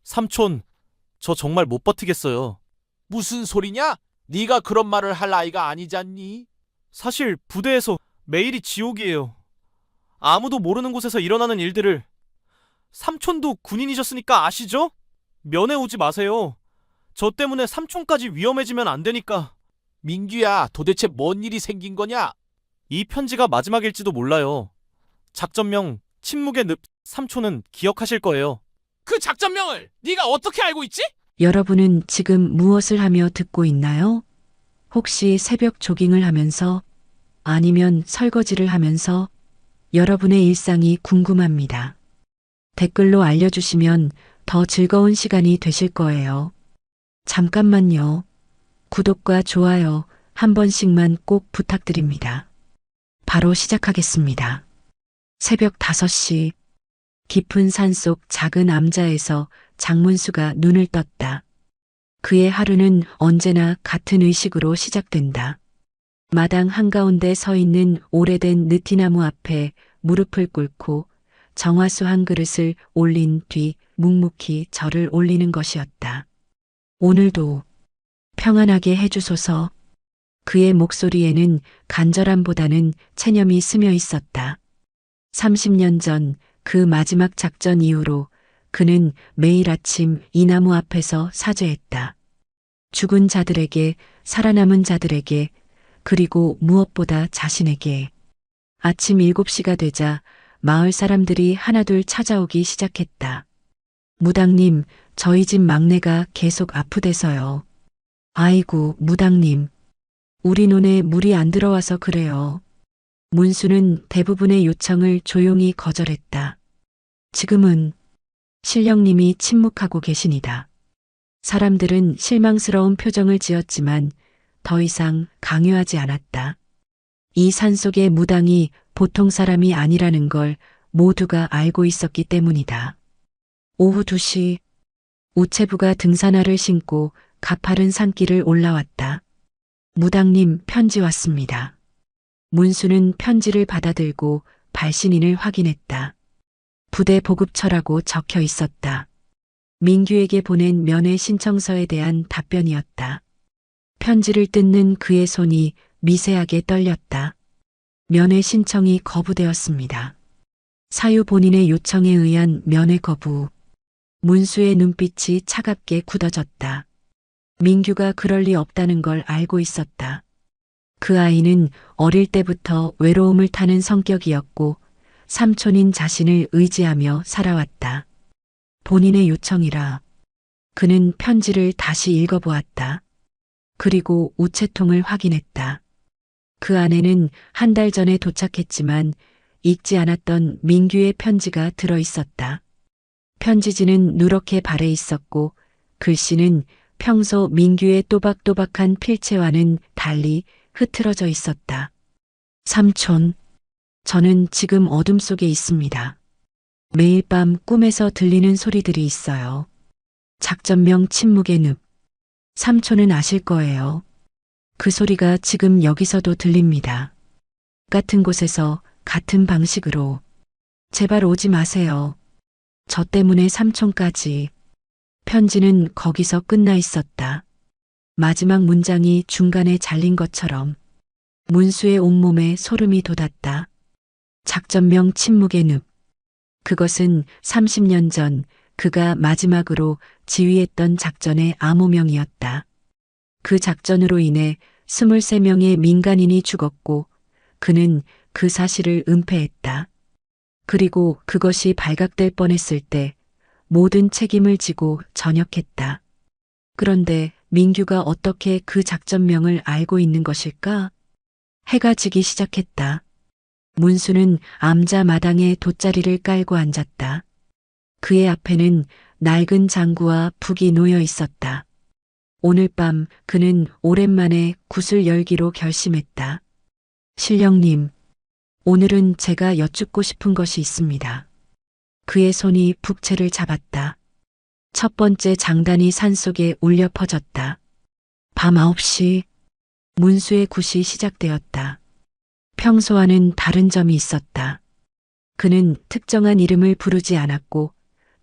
삼촌, 저 정말 못 버티겠어요. 무슨 소리냐? 네가 그런 말을 할 나이가 아니잖니? 사실 부대에서 매일이 지옥이에요. 아무도 모르는 곳에서 일어나는 일들을 삼촌도 군인이셨으니까 아시죠? 면회 오지 마세요. 저 때문에 삼촌까지 위험해지면 안 되니까. 민규야, 도대체 뭔 일이 생긴 거냐? 이 편지가 마지막일지도 몰라요. 작전명 침묵의 늪. 삼촌은 기억하실 거예요. 그 작전명을 네가 어떻게 알고 있지? 여러분은 지금 무엇을 하며 듣고 있나요? 혹시 새벽 조깅을 하면서 아니면 설거지를 하면서 여러분의 일상이 궁금합니다. 댓글로 알려주시면 더 즐거운 시간이 되실 거예요. 잠깐만요. 구독과 좋아요 한 번씩만 꼭 부탁드립니다. 바로 시작하겠습니다. 새벽 5시 깊은 산속 작은 암자에서 장문수가 눈을 떴다. 그의 하루는 언제나 같은 의식으로 시작된다. 마당 한가운데 서 있는 오래된 느티나무 앞에 무릎을 꿇고 정화수 한 그릇을 올린 뒤 묵묵히 절을 올리는 것이었다. 오늘도 평안하게 해주소서. 그의 목소리에는 간절함보다는 체념이 스며 있었다. 30년 전 그 마지막 작전 이후로 그는 매일 아침 이 나무 앞에서 사죄했다. 죽은 자들에게, 살아남은 자들에게, 그리고 무엇보다 자신에게. 아침 7시가 되자 마을 사람들이 하나둘 찾아오기 시작했다. 무당님, 저희 집 막내가 계속 아프대서요. 아이고, 무당님. 우리 논에 물이 안 들어와서 그래요. 문수는 대부분의 요청을 조용히 거절했다. 지금은 신령님이 침묵하고 계시니다. 사람들은 실망스러운 표정을 지었지만 더 이상 강요하지 않았다. 이 산속의 무당이 보통 사람이 아니라는 걸 모두가 알고 있었기 때문이다. 오후 2시 우체부가 등산화를 신고 가파른 산길을 올라왔다. 무당님, 편지 왔습니다. 문수는 편지를 받아들고 발신인을 확인했다. 부대 보급처라고 적혀 있었다. 민규에게 보낸 면회 신청서에 대한 답변이었다. 편지를 뜯는 그의 손이 미세하게 떨렸다. 면회 신청이 거부되었습니다. 사유 본인의 요청에 의한 면회 거부. 문수의 눈빛이 차갑게 굳어졌다. 민규가 그럴 리 없다는 걸 알고 있었다. 그 아이는 어릴 때부터 외로움을 타는 성격이었고 삼촌인 자신을 의지하며 살아왔다. 본인의 요청이라. 그는 편지를 다시 읽어보았다. 그리고 우체통을 확인했다. 그 안에는 한 달 전에 도착했지만 읽지 않았던 민규의 편지가 들어 있었다. 편지지는 누렇게 발해 있었고 글씨는 평소 민규의 또박또박한 필체와는 달리 흐트러져 있었다. 삼촌, 저는 지금 어둠 속에 있습니다. 매일 밤 꿈에서 들리는 소리들이 있어요. 작전명 침묵의 늪. 삼촌은 아실 거예요. 그 소리가 지금 여기서도 들립니다. 같은 곳에서 같은 방식으로. 제발 오지 마세요. 저 때문에 삼촌까지. 편지는 거기서 끝나 있었다. 마지막 문장이 중간에 잘린 것처럼 문수의 온몸에 소름이 돋았다. 작전명 침묵의 늪. 그것은 30년 전 그가 마지막으로 지휘했던 작전의 암호명이었다. 그 작전으로 인해 23명의 민간인이 죽었고 그는 그 사실을 은폐했다. 그리고 그것이 발각될 뻔했을 때 모든 책임을 지고 전역했다. 그런데 민규가 어떻게 그 작전명을 알고 있는 것일까? 해가 지기 시작했다. 문수는 암자 마당에 돗자리를 깔고 앉았다. 그의 앞에는 낡은 장구와 북이 놓여 있었다. 오늘 밤 그는 오랜만에 굿을 열기로 결심했다. 신령님, 오늘은 제가 여쭙고 싶은 것이 있습니다. 그의 손이 북채를 잡았다. 첫 번째 장단이 산속에 울려 퍼졌다. 밤 9시 문수의 굿이 시작되었다. 평소와는 다른 점이 있었다. 그는 특정한 이름을 부르지 않았고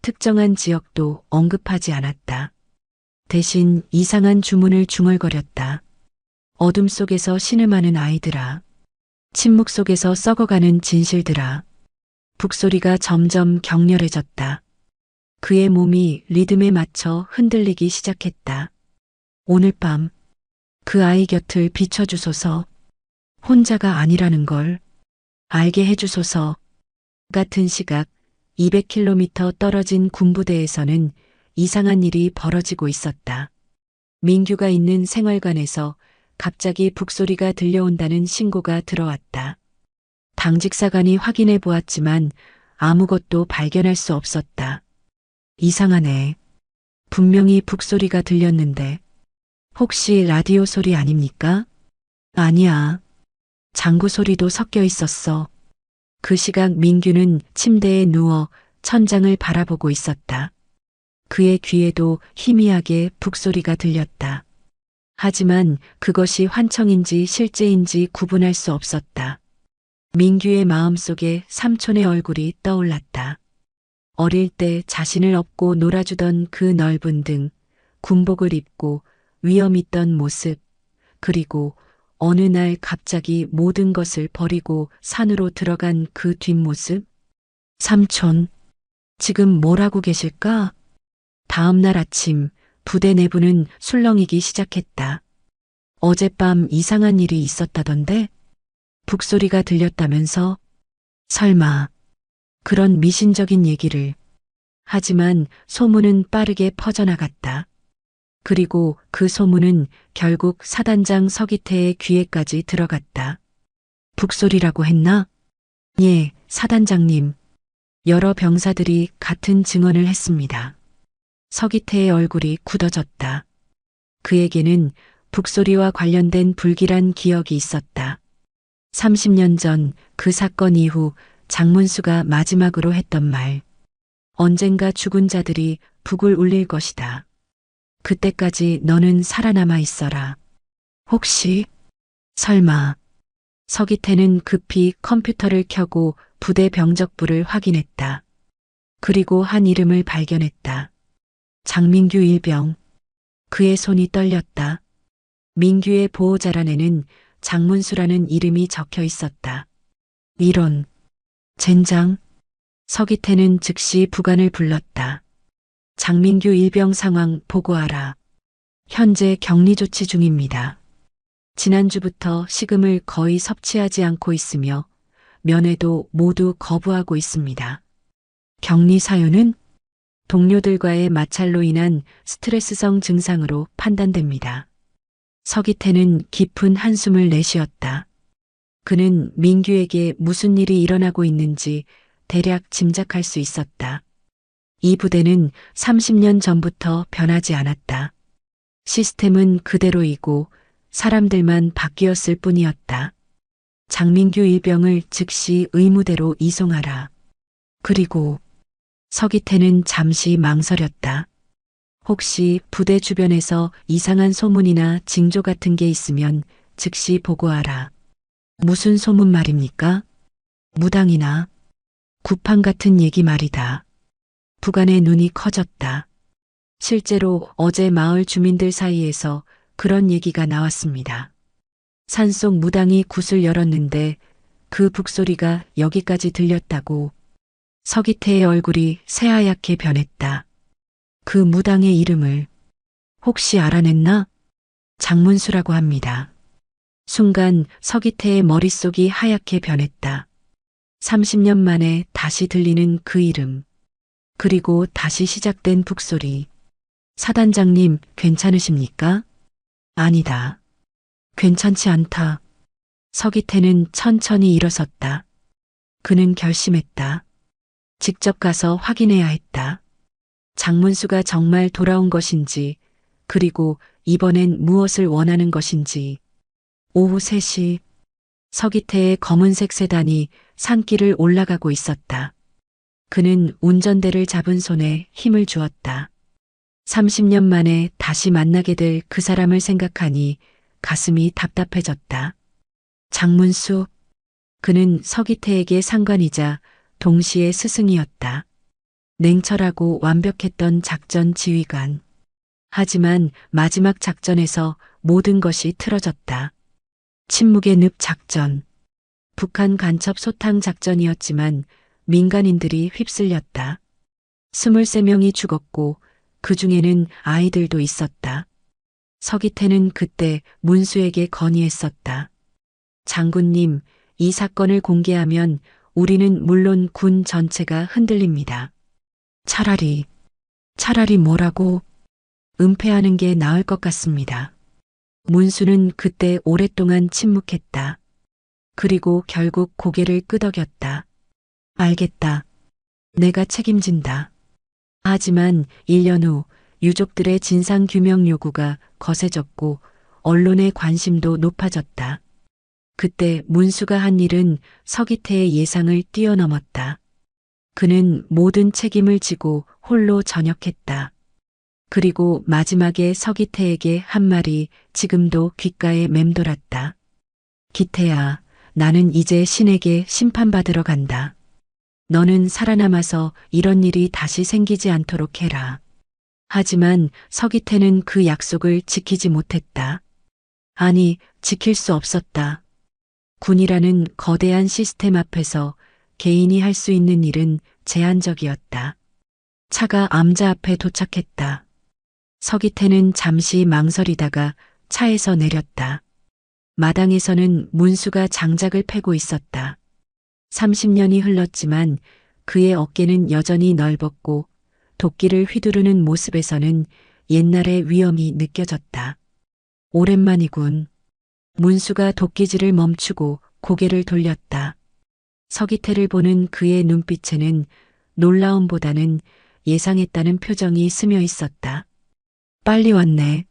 특정한 지역도 언급하지 않았다. 대신 이상한 주문을 중얼거렸다. 어둠 속에서 신음하는 아이들아. 침묵 속에서 썩어가는 진실들아. 북소리가 점점 격렬해졌다. 그의 몸이 리듬에 맞춰 흔들리기 시작했다. 오늘 밤 그 아이 곁을 비춰주소서. 혼자가 아니라는 걸 알게 해주소서. 같은 시각 200km 떨어진 군부대에서는 이상한 일이 벌어지고 있었다. 민규가 있는 생활관에서 갑자기 북소리가 들려온다는 신고가 들어왔다. 당직사관이 확인해 보았지만 아무것도 발견할 수 없었다. 이상하네. 분명히 북소리가 들렸는데 혹시 라디오 소리 아닙니까? 아니야. 장구 소리도 섞여 있었어. 그 시각 민규는 침대에 누워 천장을 바라보고 있었다. 그의 귀에도 희미하게 북소리가 들렸다. 하지만 그것이 환청인지 실제인지 구분할 수 없었다. 민규의 마음속에 삼촌의 얼굴이 떠올랐다. 어릴 때 자신을 업고 놀아주던 그 넓은 등, 군복을 입고 위험 있던 모습, 그리고 어느 날 갑자기 모든 것을 버리고 산으로 들어간 그 뒷모습? 삼촌, 지금 뭘 하고 계실까? 다음 날 아침 부대 내부는 술렁이기 시작했다. 어젯밤 이상한 일이 있었다던데? 북소리가 들렸다면서? 설마 그런 미신적인 얘기를. 하지만 소문은 빠르게 퍼져나갔다. 그리고 그 소문은 결국 사단장 서기태의 귀에까지 들어갔다. 북소리라고 했나? 예, 사단장님. 여러 병사들이 같은 증언을 했습니다. 서기태의 얼굴이 굳어졌다. 그에게는 북소리와 관련된 불길한 기억이 있었다. 30년 전 그 사건 이후 장문수가 마지막으로 했던 말. 언젠가 죽은 자들이 북을 울릴 것이다. 그때까지 너는 살아남아 있어라. 혹시, 설마. 서기태는 급히 컴퓨터를 켜고 부대 병적부를 확인했다. 그리고 한 이름을 발견했다. 장민규 일병. 그의 손이 떨렸다. 민규의 보호자란에는 장문수라는 이름이 적혀 있었다. 이런. 젠장. 서기태는 즉시 부관을 불렀다. 장민규 일병 상황 보고하라. 현재 격리 조치 중입니다. 지난주부터 식음을 거의 섭취하지 않고 있으며 면회도 모두 거부하고 있습니다. 격리 사유는 동료들과의 마찰로 인한 스트레스성 증상으로 판단됩니다. 서기태는 깊은 한숨을 내쉬었다. 그는 민규에게 무슨 일이 일어나고 있는지 대략 짐작할 수 있었다. 이 부대는 30년 전부터 변하지 않았다. 시스템은 그대로이고 사람들만 바뀌었을 뿐이었다. 장민규 일병을 즉시 의무대로 이송하라. 그리고 서기태는 잠시 망설였다. 혹시 부대 주변에서 이상한 소문이나 징조 같은 게 있으면 즉시 보고하라. 무슨 소문 말입니까? 무당이나 구판 같은 얘기 말이다. 부관의 눈이 커졌다. 실제로 어제 마을 주민들 사이에서 그런 얘기가 나왔습니다. 산속 무당이 굿을 열었는데 그 북소리가 여기까지 들렸다고. 서기태의 얼굴이 새하얗게 변했다. 그 무당의 이름을 혹시 알아냈나? 장문수라고 합니다. 순간 서기태의 머릿속이 하얗게 변했다. 30년 만에 다시 들리는 그 이름. 그리고 다시 시작된 북소리. 사단장님, 괜찮으십니까? 아니다. 괜찮지 않다. 서기태는 천천히 일어섰다. 그는 결심했다. 직접 가서 확인해야 했다. 장문수가 정말 돌아온 것인지, 그리고 이번엔 무엇을 원하는 것인지. 오후 3시, 서기태의 검은색 세단이 산길을 올라가고 있었다. 그는 운전대를 잡은 손에 힘을 주었다. 30년 만에 다시 만나게 될 그 사람을 생각하니 가슴이 답답해졌다. 장문수. 그는 서기태에게 상관이자 동시에 스승이었다. 냉철하고 완벽했던 작전 지휘관. 하지만 마지막 작전에서 모든 것이 틀어졌다. 침묵의 늪 작전. 북한 간첩 소탕 작전이었지만 민간인들이 휩쓸렸다. 23명이 죽었고 그 중에는 아이들도 있었다. 서기태는 그때 문수에게 건의했었다. 장군님, 이 사건을 공개하면 우리는 물론 군 전체가 흔들립니다. 차라리 뭐라고? 은폐하는 게 나을 것 같습니다. 문수는 그때 오랫동안 침묵했다. 그리고 결국 고개를 끄덕였다. 알겠다. 내가 책임진다. 하지만 1년 후 유족들의 진상규명 요구가 거세졌고 언론의 관심도 높아졌다. 그때 문수가 한 일은 서기태의 예상을 뛰어넘었다. 그는 모든 책임을 지고 홀로 전역했다. 그리고 마지막에 서기태에게 한 말이 지금도 귓가에 맴돌았다. 기태야, 나는 이제 신에게 심판받으러 간다. 너는 살아남아서 이런 일이 다시 생기지 않도록 해라. 하지만 서기태는 그 약속을 지키지 못했다. 아니, 지킬 수 없었다. 군이라는 거대한 시스템 앞에서 개인이 할 수 있는 일은 제한적이었다. 차가 암자 앞에 도착했다. 서기태는 잠시 망설이다가 차에서 내렸다. 마당에서는 문수가 장작을 패고 있었다. 30년이 흘렀지만 그의 어깨는 여전히 넓었고 도끼를 휘두르는 모습에서는 옛날의 위엄이 느껴졌다. 오랜만이군. 문수가 도끼질을 멈추고 고개를 돌렸다. 서기태를 보는 그의 눈빛에는 놀라움보다는 예상했다는 표정이 스며 있었다. 빨리 왔네.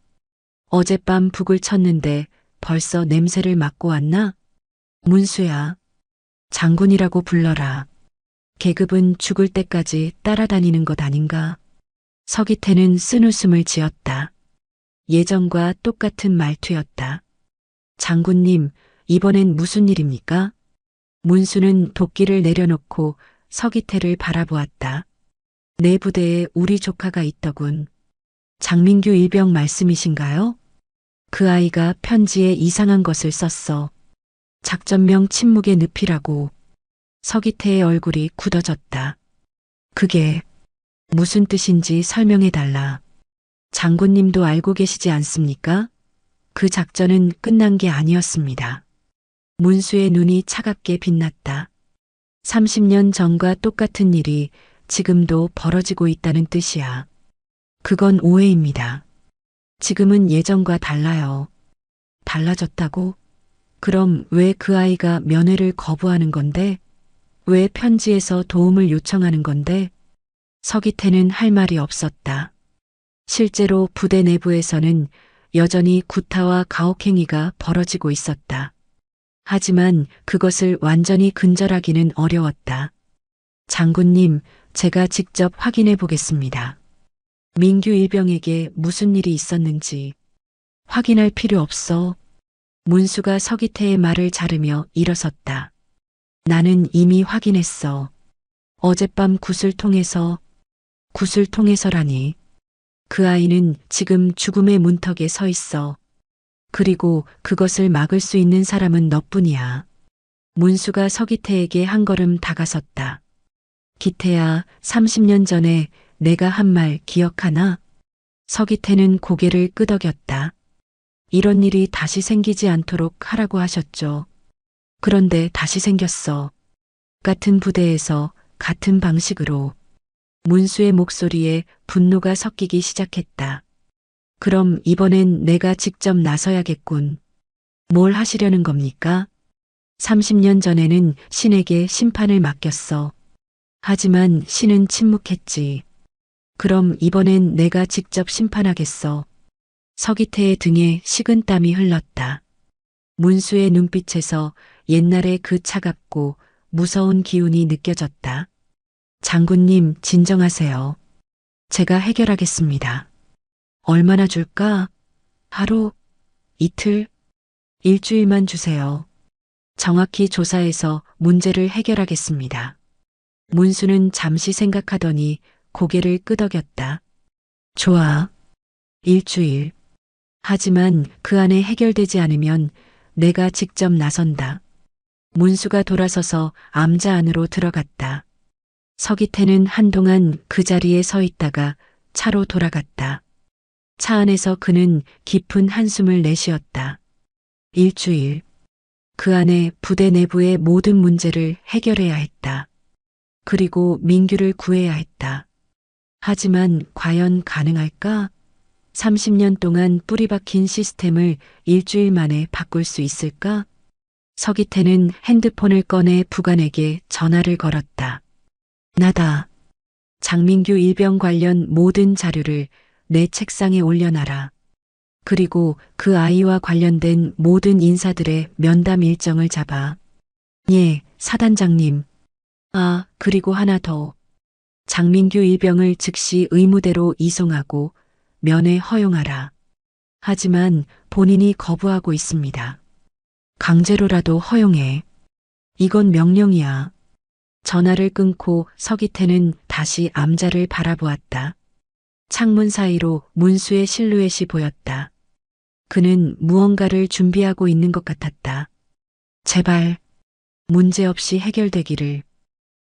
어젯밤 북을 쳤는데 벌써 냄새를 맡고 왔나? 문수야. 장군이라고 불러라. 계급은 죽을 때까지 따라다니는 것 아닌가? 서기태는 쓴웃음을 지었다. 예전과 똑같은 말투였다. 장군님, 이번엔 무슨 일입니까? 문수는 도끼를 내려놓고 서기태를 바라보았다. 내 부대에 우리 조카가 있더군. 장민규 일병 말씀이신가요? 그 아이가 편지에 이상한 것을 썼어. 작전명 침묵의 늪이라고. 서기태의 얼굴이 굳어졌다. 그게 무슨 뜻인지 설명해달라. 장군님도 알고 계시지 않습니까? 그 작전은 끝난 게 아니었습니다. 문수의 눈이 차갑게 빛났다. 30년 전과 똑같은 일이 지금도 벌어지고 있다는 뜻이야. 그건 오해입니다. 지금은 예전과 달라요. 달라졌다고? 그럼 왜 그 아이가 면회를 거부하는 건데? 왜 편지에서 도움을 요청하는 건데? 서기태는 할 말이 없었다. 실제로 부대 내부에서는 여전히 구타와 가혹행위가 벌어지고 있었다. 하지만 그것을 완전히 근절하기는 어려웠다. 장군님, 제가 직접 확인해 보겠습니다. 민규 일병에게 무슨 일이 있었는지 확인할 필요 없어. 문수가 서기태의 말을 자르며 일어섰다. 나는 이미 확인했어. 어젯밤 구슬통에서라니. 그 아이는 지금 죽음의 문턱에 서 있어. 그리고 그것을 막을 수 있는 사람은 너뿐이야. 문수가 서기태에게 한 걸음 다가섰다. 기태야, 30년 전에 내가 한 말 기억하나? 서기태는 고개를 끄덕였다. 이런 일이 다시 생기지 않도록 하라고 하셨죠. 그런데 다시 생겼어. 같은 부대에서 같은 방식으로. 문수의 목소리에 분노가 섞이기 시작했다. 그럼 이번엔 내가 직접 나서야겠군. 뭘 하시려는 겁니까? 30년 전에는 신에게 심판을 맡겼어. 하지만 신은 침묵했지. 그럼 이번엔 내가 직접 심판하겠어. 서기태의 등에 식은땀이 흘렀다. 문수의 눈빛에서 옛날의 그 차갑고 무서운 기운이 느껴졌다. 장군님, 진정하세요. 제가 해결하겠습니다. 얼마나 줄까? 하루? 이틀? 일주일만 주세요. 정확히 조사해서 문제를 해결하겠습니다. 문수는 잠시 생각하더니 고개를 끄덕였다. 좋아. 일주일. 하지만 그 안에 해결되지 않으면 내가 직접 나선다. 문수가 돌아서서 암자 안으로 들어갔다. 서기태는 한동안 그 자리에 서 있다가 차로 돌아갔다. 차 안에서 그는 깊은 한숨을 내쉬었다. 일주일. 그 안에 부대 내부의 모든 문제를 해결해야 했다. 그리고 민규를 구해야 했다. 하지만 과연 가능할까? 30년 동안 뿌리 박힌 시스템을 일주일 만에 바꿀 수 있을까? 서기태는 핸드폰을 꺼내 부관에게 전화를 걸었다. 나다. 장민규 일병 관련 모든 자료를 내 책상에 올려놔라. 그리고 그 아이와 관련된 모든 인사들의 면담 일정을 잡아. 예, 사단장님. 아, 그리고 하나 더. 장민규 일병을 즉시 의무대로 이송하고 면회 허용하라. 하지만 본인이 거부하고 있습니다. 강제로라도 허용해. 이건 명령이야. 전화를 끊고 서기태는 다시 암자를 바라보았다. 창문 사이로 문수의 실루엣이 보였다. 그는 무언가를 준비하고 있는 것 같았다. 제발 문제없이 해결되기를.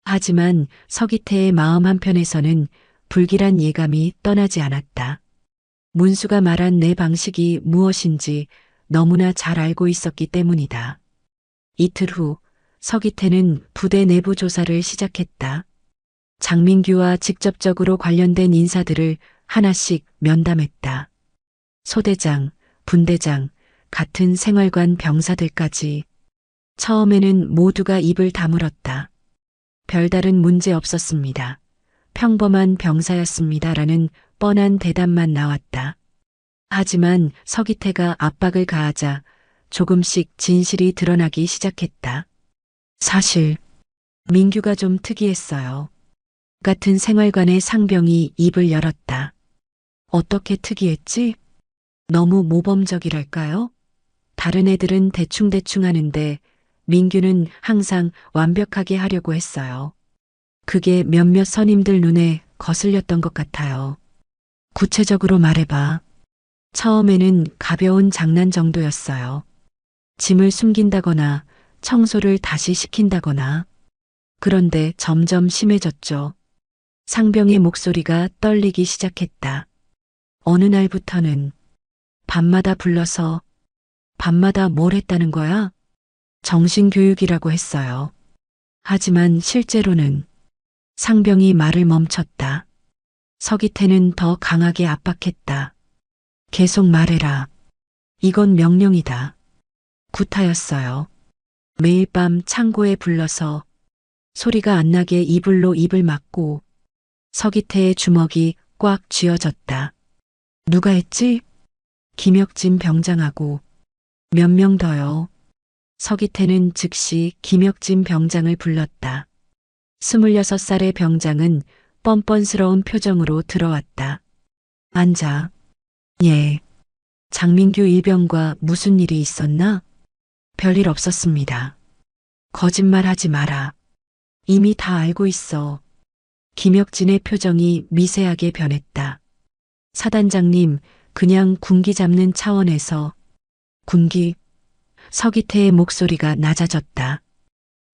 하지만 서기태의 마음 한편에서는 불길한 예감이 떠나지 않았다. 문수가 말한 내 방식이 무엇인지 너무나 잘 알고 있었기 때문이다. 이틀 후 서기태는 부대 내부 조사를 시작했다. 장민규와 직접적으로 관련된 인사들을 하나씩 면담했다. 소대장, 분대장, 같은 생활관 병사들까지. 처음에는 모두가 입을 다물었다. 별다른 문제 없었습니다. 평범한 병사였습니다라는 뻔한 대답만 나왔다. 하지만 서기태가 압박을 가하자 조금씩 진실이 드러나기 시작했다. 사실 민규가 좀 특이했어요. 같은 생활관의 상병이 입을 열었다. 어떻게 특이했지? 너무 모범적이랄까요? 다른 애들은 대충대충 하는데 민규는 항상 완벽하게 하려고 했어요. 그게 몇몇 선임들 눈에 거슬렸던 것 같아요. 구체적으로 말해봐. 처음에는 가벼운 장난 정도였어요. 짐을 숨긴다거나 청소를 다시 시킨다거나. 그런데 점점 심해졌죠. 상병의 목소리가 떨리기 시작했다. 어느 날부터는 밤마다 불러서 밤마다 뭘 했다는 거야? 정신교육이라고 했어요. 하지만 실제로는 상병이 말을 멈췄다. 서기태는 더 강하게 압박했다. 계속 말해라. 이건 명령이다. 구타였어요. 매일 밤 창고에 불러서 소리가 안 나게 이불로 입을 막고 서기태의 주먹이 꽉 쥐어졌다. 누가 했지? 김혁진 병장하고 몇 명 더요. 서기태는 즉시 김혁진 병장을 불렀다. 26살의 병장은 뻔뻔스러운 표정으로 들어왔다. 앉아. 예. 장민규 일병과 무슨 일이 있었나? 별일 없었습니다. 거짓말하지 마라. 이미 다 알고 있어. 김혁진의 표정이 미세하게 변했다. 사단장님, 그냥 군기 잡는 차원에서. 군기? 서기태의 목소리가 낮아졌다.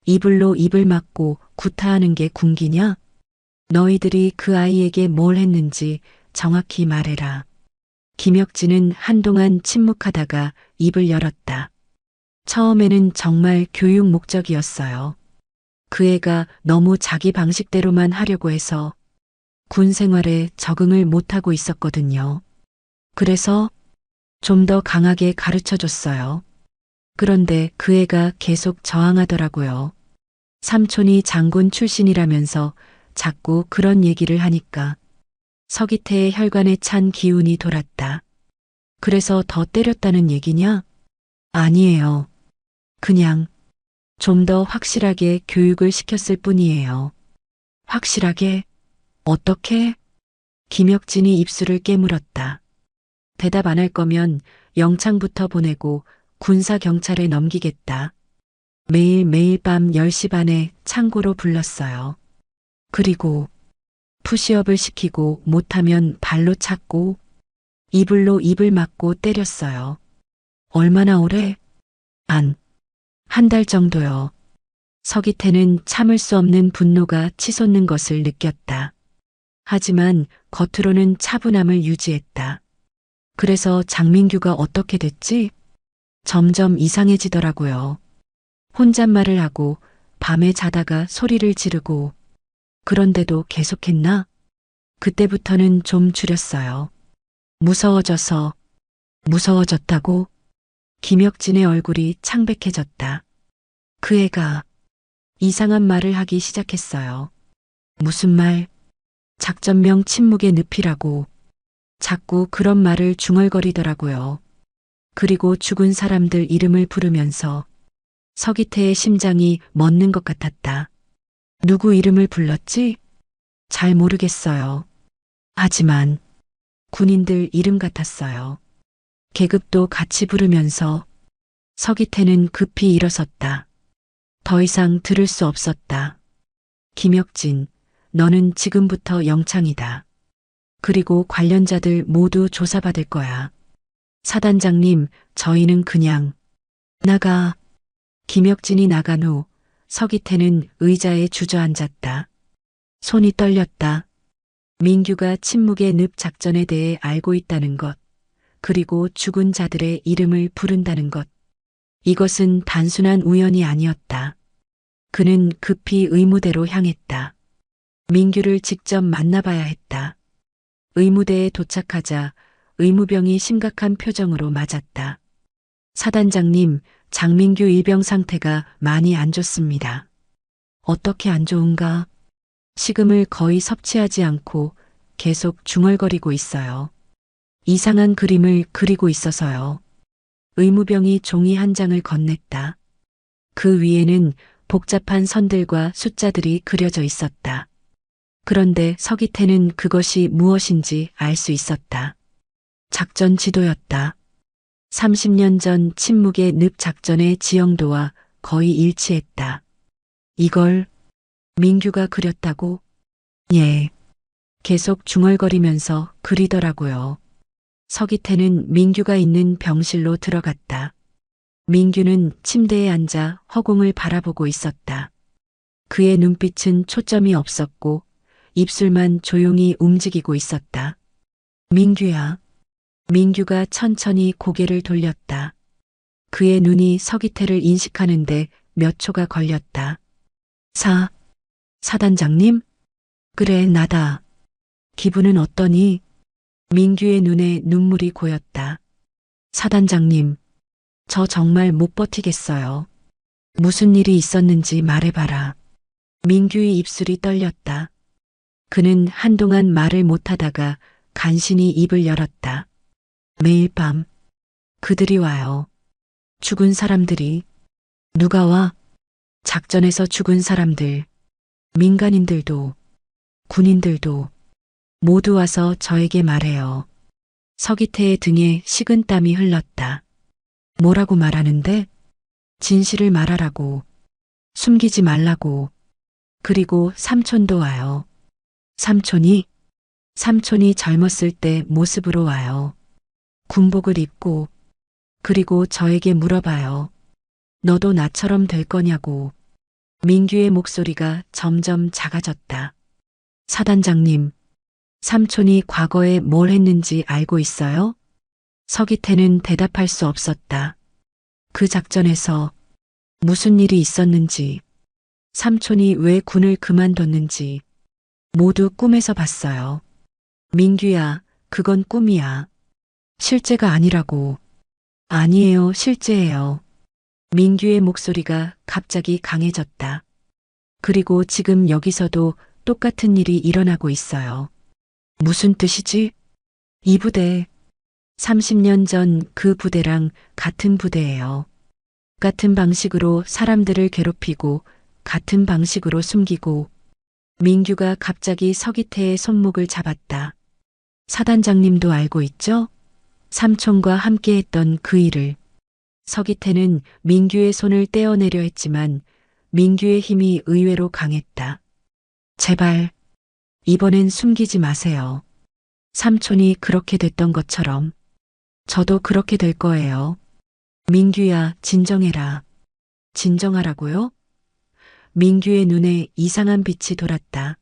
이불로 입을 막고 구타하는 게 군기냐? 너희들이 그 아이에게 뭘 했는지 정확히 말해라. 김혁진은 한동안 침묵하다가 입을 열었다. 처음에는 정말 교육 목적이었어요. 그 애가 너무 자기 방식대로만 하려고 해서 군 생활에 적응을 못하고 있었거든요. 그래서 좀 더 강하게 가르쳐 줬어요. 그런데 그 애가 계속 저항하더라고요. 삼촌이 장군 출신이라면서 자꾸 그런 얘기를 하니까 서기태의 혈관에 찬 기운이 돌았다. 그래서 더 때렸다는 얘기냐? 아니에요. 그냥 좀 더 확실하게 교육을 시켰을 뿐이에요. 확실하게? 어떻게? 김혁진이 입술을 깨물었다. 대답 안 할 거면 영창부터 보내고 군사경찰에 넘기겠다. 매일 밤 10시 반에 창고로 불렀어요. 그리고 푸시업을 시키고 못하면 발로 찼고 이불로 입을 맞고 때렸어요. 얼마나 오래? 한 달 정도요. 서기태는 참을 수 없는 분노가 치솟는 것을 느꼈다. 하지만 겉으로는 차분함을 유지했다. 그래서 장민규가 어떻게 됐지? 점점 이상해지더라고요. 혼잣말을 하고 밤에 자다가 소리를 지르고 그런데도 계속했나? 그때부터는 좀 줄였어요. 무서워졌다고? 김혁진의 얼굴이 창백해졌다. 그 애가 이상한 말을 하기 시작했어요. 무슨 말? 작전명 침묵의 늪이라고. 자꾸 그런 말을 중얼거리더라고요. 그리고 죽은 사람들 이름을 부르면서 서기태의 심장이 멎는 것 같았다. 누구 이름을 불렀지? 잘 모르겠어요. 하지만 군인들 이름 같았어요. 계급도 같이 부르면서 서기태는 급히 일어섰다. 더 이상 들을 수 없었다. 김혁진, 너는 지금부터 영창이다. 그리고 관련자들 모두 조사받을 거야. 사단장님, 저희는 그냥 나가. 김혁진이 나간 후 서기태는 의자에 주저앉았다. 손이 떨렸다. 민규가 침묵의 늪 작전에 대해 알고 있다는 것, 그리고 죽은 자들의 이름을 부른다는 것. 이것은 단순한 우연이 아니었다. 그는 급히 의무대로 향했다. 민규를 직접 만나봐야 했다. 의무대에 도착하자 의무병이 심각한 표정으로 맞았다. 사단장님, 장민규 일병 상태가 많이 안 좋습니다. 어떻게 안 좋은가? 식음을 거의 섭취하지 않고 계속 중얼거리고 있어요. 이상한 그림을 그리고 있어서요. 의무병이 종이 한 장을 건넸다. 그 위에는 복잡한 선들과 숫자들이 그려져 있었다. 그런데 서기태는 그것이 무엇인지 알 수 있었다. 작전 지도였다. 30년 전 침묵의 늪 작전의 지형도와 거의 일치했다. 이걸 민규가 그렸다고? 예. 계속 중얼거리면서 그리더라고요. 서기태는 민규가 있는 병실로 들어갔다. 민규는 침대에 앉아 허공을 바라보고 있었다. 그의 눈빛은 초점이 없었고 입술만 조용히 움직이고 있었다. 민규야. 민규가 천천히 고개를 돌렸다. 그의 눈이 서기태를 인식하는데 몇 초가 걸렸다. 사단장님? 그래, 나다. 기분은 어떠니? 민규의 눈에 눈물이 고였다. 사단장님, 저 정말 못 버티겠어요. 무슨 일이 있었는지 말해봐라. 민규의 입술이 떨렸다. 그는 한동안 말을 못하다가 간신히 입을 열었다. 매일 밤 그들이 와요. 죽은 사람들이. 누가 와? 작전에서 죽은 사람들. 민간인들도 군인들도 모두 와서 저에게 말해요. 서기태의 등에 식은땀이 흘렀다. 뭐라고 말하는데? 진실을 말하라고. 숨기지 말라고. 그리고 삼촌도 와요. 삼촌이 젊었을 때 모습으로 와요. 군복을 입고. 그리고 저에게 물어봐요. 너도 나처럼 될 거냐고. 민규의 목소리가 점점 작아졌다. 사단장님, 삼촌이 과거에 뭘 했는지 알고 있어요? 서기태는 대답할 수 없었다. 그 작전에서 무슨 일이 있었는지, 삼촌이 왜 군을 그만뒀는지 모두 꿈에서 봤어요. 민규야, 그건 꿈이야. 실제가 아니라고. 아니에요, 실제예요. 민규의 목소리가 갑자기 강해졌다. 그리고 지금 여기서도 똑같은 일이 일어나고 있어요. 무슨 뜻이지? 이 부대, 30년 전 그 부대랑 같은 부대예요. 같은 방식으로 사람들을 괴롭히고 같은 방식으로 숨기고. 민규가 갑자기 서기태의 손목을 잡았다. 사단장님도 알고 있죠? 삼촌과 함께했던 그 일을. 서기태는 민규의 손을 떼어내려 했지만 민규의 힘이 의외로 강했다. 제발, 이번엔 숨기지 마세요. 삼촌이 그렇게 됐던 것처럼 저도 그렇게 될 거예요. 민규야, 진정해라. 진정하라고요? 민규의 눈에 이상한 빛이 돌았다.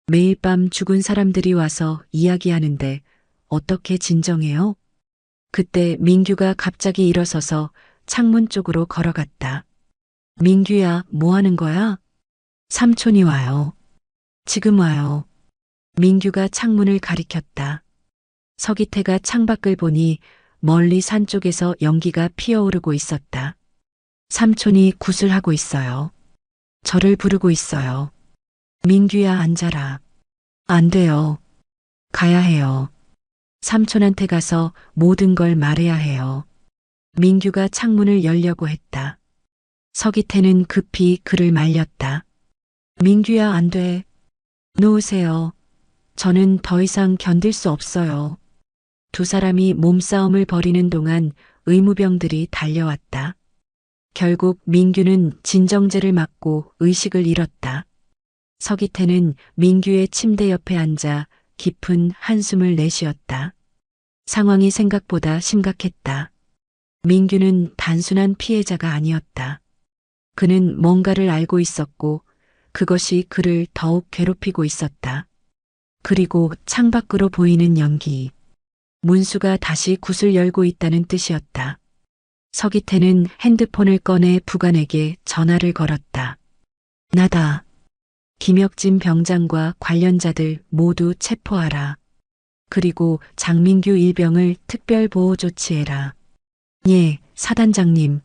매일 밤 죽은 사람들이 와서 이야기하는데 어떻게 진정해요? 그때 민규가 갑자기 일어서서 창문 쪽으로 걸어갔다. 민규야, 뭐 하는 거야? 삼촌이 와요. 지금 와요. 민규가 창문을 가리켰다. 서기태가 창밖을 보니 멀리 산 쪽에서 연기가 피어오르고 있었다. 삼촌이 구슬하고 있어요. 저를 부르고 있어요. 민규야, 앉아라. 안 돼요. 가야 해요. 삼촌한테 가서 모든 걸 말해야 해요. 민규가 창문을 열려고 했다. 서기태는 급히 그를 말렸다. 민규야, 안 돼. 놓으세요. 저는 더 이상 견딜 수 없어요. 두 사람이 몸싸움을 벌이는 동안 의무병들이 달려왔다. 결국 민규는 진정제를 맞고 의식을 잃었다. 서기태는 민규의 침대 옆에 앉아 깊은 한숨을 내쉬었다. 상황이 생각보다 심각했다. 민규는 단순한 피해자가 아니었다. 그는 뭔가를 알고 있었고 그것이 그를 더욱 괴롭히고 있었다. 그리고 창밖으로 보이는 연기. 문수가 다시 굿을 열고 있다는 뜻이었다. 서기태는 핸드폰을 꺼내 부관에게 전화를 걸었다. 나다. 김혁진 병장과 관련자들 모두 체포하라. 그리고 장민규 일병을 특별보호 조치해라. 예, 사단장님.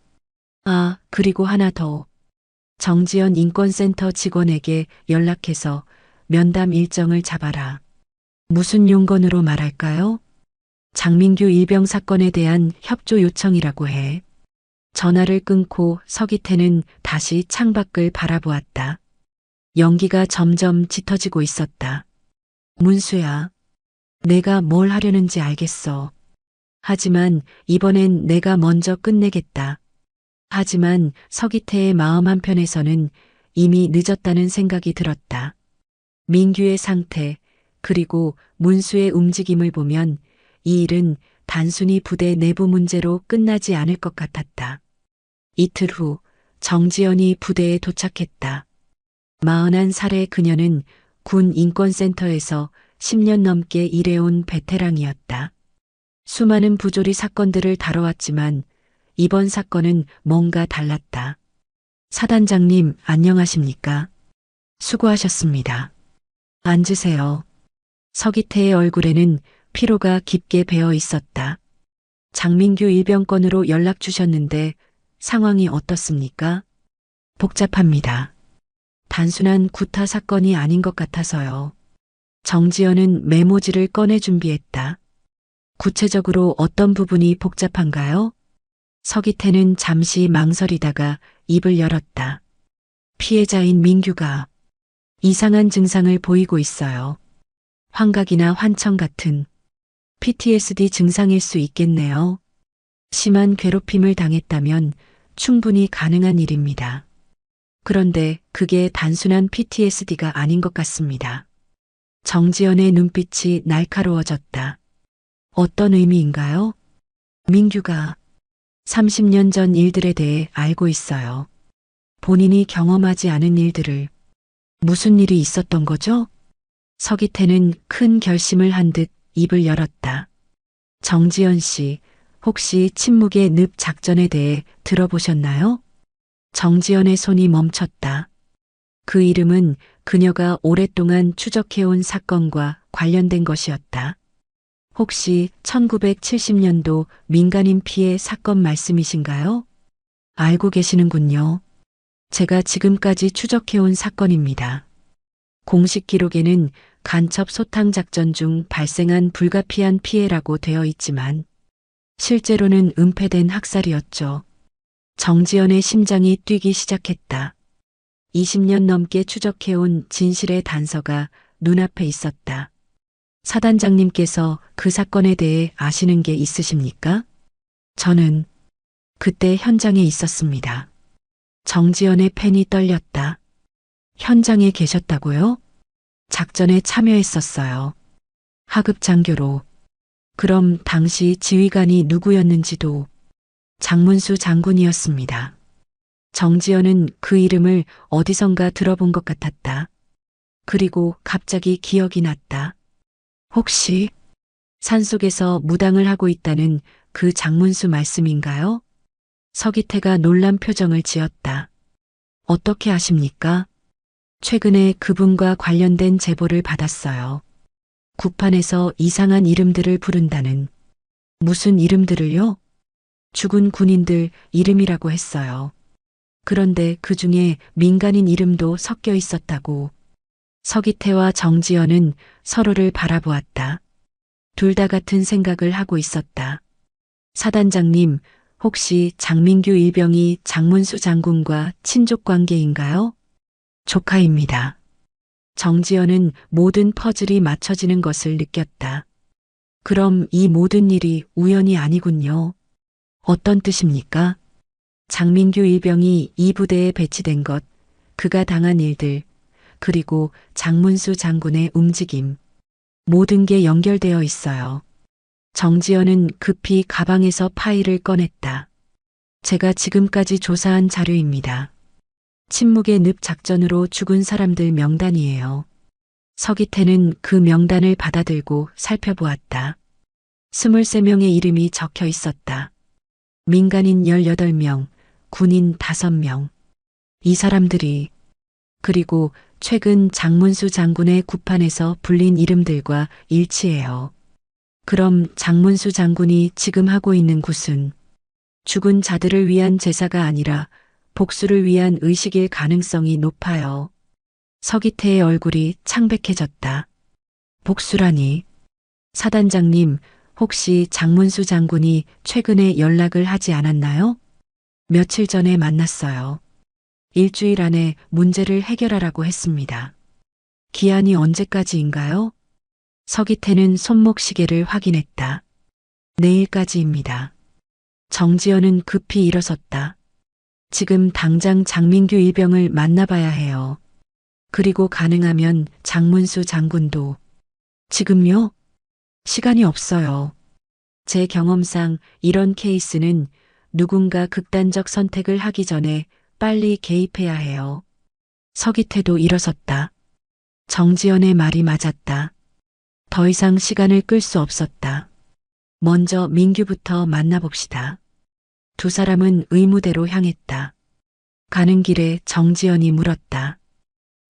아, 그리고 하나 더. 정지연 인권센터 직원에게 연락해서 면담 일정을 잡아라. 무슨 용건으로 말할까요? 장민규 일병 사건에 대한 협조 요청이라고 해. 전화를 끊고 서기태는 다시 창밖을 바라보았다. 연기가 점점 짙어지고 있었다. 문수야, 내가 뭘 하려는지 알겠어. 하지만 이번엔 내가 먼저 끝내겠다. 하지만 서기태의 마음 한편에서는 이미 늦었다는 생각이 들었다. 민규의 상태, 그리고 문수의 움직임을 보면 이 일은 단순히 부대 내부 문제로 끝나지 않을 것 같았다. 이틀 후 정지연이 부대에 도착했다. 41살의 그녀는 군 인권센터에서 10년 넘게 일해온 베테랑이었다. 수많은 부조리 사건들을 다뤄왔지만 이번 사건은 뭔가 달랐다. 사단장님, 안녕하십니까? 수고하셨습니다. 앉으세요. 서기태의 얼굴에는 피로가 깊게 배어 있었다. 장민규 일병권으로 연락 주셨는데 상황이 어떻습니까? 복잡합니다. 단순한 구타 사건이 아닌 것 같아서요. 정지연은 메모지를 꺼내 준비했다. 구체적으로 어떤 부분이 복잡한가요? 서기태는 잠시 망설이다가 입을 열었다. 피해자인 민규가 이상한 증상을 보이고 있어요. 환각이나 환청 같은 PTSD 증상일 수 있겠네요. 심한 괴롭힘을 당했다면 충분히 가능한 일입니다. 그런데 그게 단순한 PTSD가 아닌 것 같습니다. 정지연의 눈빛이 날카로워졌다. 어떤 의미인가요? 민규가 30년 전 일들에 대해 알고 있어요. 본인이 경험하지 않은 일들을. 무슨 일이 있었던 거죠? 서기태는 큰 결심을 한 듯 입을 열었다. 정지연 씨, 혹시 침묵의 늪 작전에 대해 들어보셨나요? 정지연의 손이 멈췄다. 그 이름은 그녀가 오랫동안 추적해온 사건과 관련된 것이었다. 혹시 1970년도 민간인 피해 사건 말씀이신가요? 알고 계시는군요. 제가 지금까지 추적해온 사건입니다. 공식 기록에는 간첩 소탕 작전 중 발생한 불가피한 피해라고 되어 있지만 실제로는 은폐된 학살이었죠. 정지연의 심장이 뛰기 시작했다. 20년 넘게 추적해온 진실의 단서가 눈앞에 있었다. 사단장님께서 그 사건에 대해 아시는 게 있으십니까? 저는 그때 현장에 있었습니다. 정지연의 펜이 떨렸다. 현장에 계셨다고요? 작전에 참여했었어요. 하급 장교로. 그럼 당시 지휘관이 누구였는지도 장문수 장군이었습니다. 정지연은 그 이름을 어디선가 들어본 것 같았다. 그리고 갑자기 기억이 났다. 혹시 산속에서 무당을 하고 있다는 그 장문수 말씀인가요? 서기태가 놀란 표정을 지었다. 어떻게 아십니까? 최근에 그분과 관련된 제보를 받았어요. 구판에서 이상한 이름들을 부른다는. 무슨 이름들을요? 죽은 군인들 이름이라고 했어요. 그런데 그 중에 민간인 이름도 섞여 있었다고. 서기태와 정지연은 서로를 바라보았다. 둘 다 같은 생각을 하고 있었다. 사단장님, 혹시 장민규 일병이 장문수 장군과 친족 관계인가요? 조카입니다. 정지연은 모든 퍼즐이 맞춰지는 것을 느꼈다. 그럼 이 모든 일이 우연이 아니군요. 어떤 뜻입니까? 장민규 일병이 이 부대에 배치된 것, 그가 당한 일들, 그리고 장문수 장군의 움직임. 모든 게 연결되어 있어요. 정지연은 급히 가방에서 파일을 꺼냈다. 제가 지금까지 조사한 자료입니다. 침묵의 늪 작전으로 죽은 사람들 명단이에요. 서기태는 그 명단을 받아들고 살펴보았다. 23명의 이름이 적혀 있었다. 민간인 18명, 군인 5명. 이 사람들이 그리고 최근 장문수 장군의 구판에서 불린 이름들과 일치해요. 그럼 장문수 장군이 지금 하고 있는 곳은 죽은 자들을 위한 제사가 아니라 복수를 위한 의식일 가능성이 높아요. 서기태의 얼굴이 창백해졌다. 복수라니. 사단장님, 혹시 장문수 장군이 최근에 연락을 하지 않았나요? 며칠 전에 만났어요. 일주일 안에 문제를 해결하라고 했습니다. 기한이 언제까지인가요? 서기태는 손목 시계를 확인했다. 내일까지입니다. 정지연은 급히 일어섰다. 지금 당장 장민규 일병을 만나봐야 해요. 그리고 가능하면 장문수 장군도. 지금요? 시간이 없어요. 제 경험상 이런 케이스는 누군가 극단적 선택을 하기 전에 빨리 개입해야 해요. 서기태도 일어섰다. 정지연의 말이 맞았다. 더 이상 시간을 끌 수 없었다. 먼저 민규부터 만나봅시다. 두 사람은 의무대로 향했다. 가는 길에 정지연이 물었다.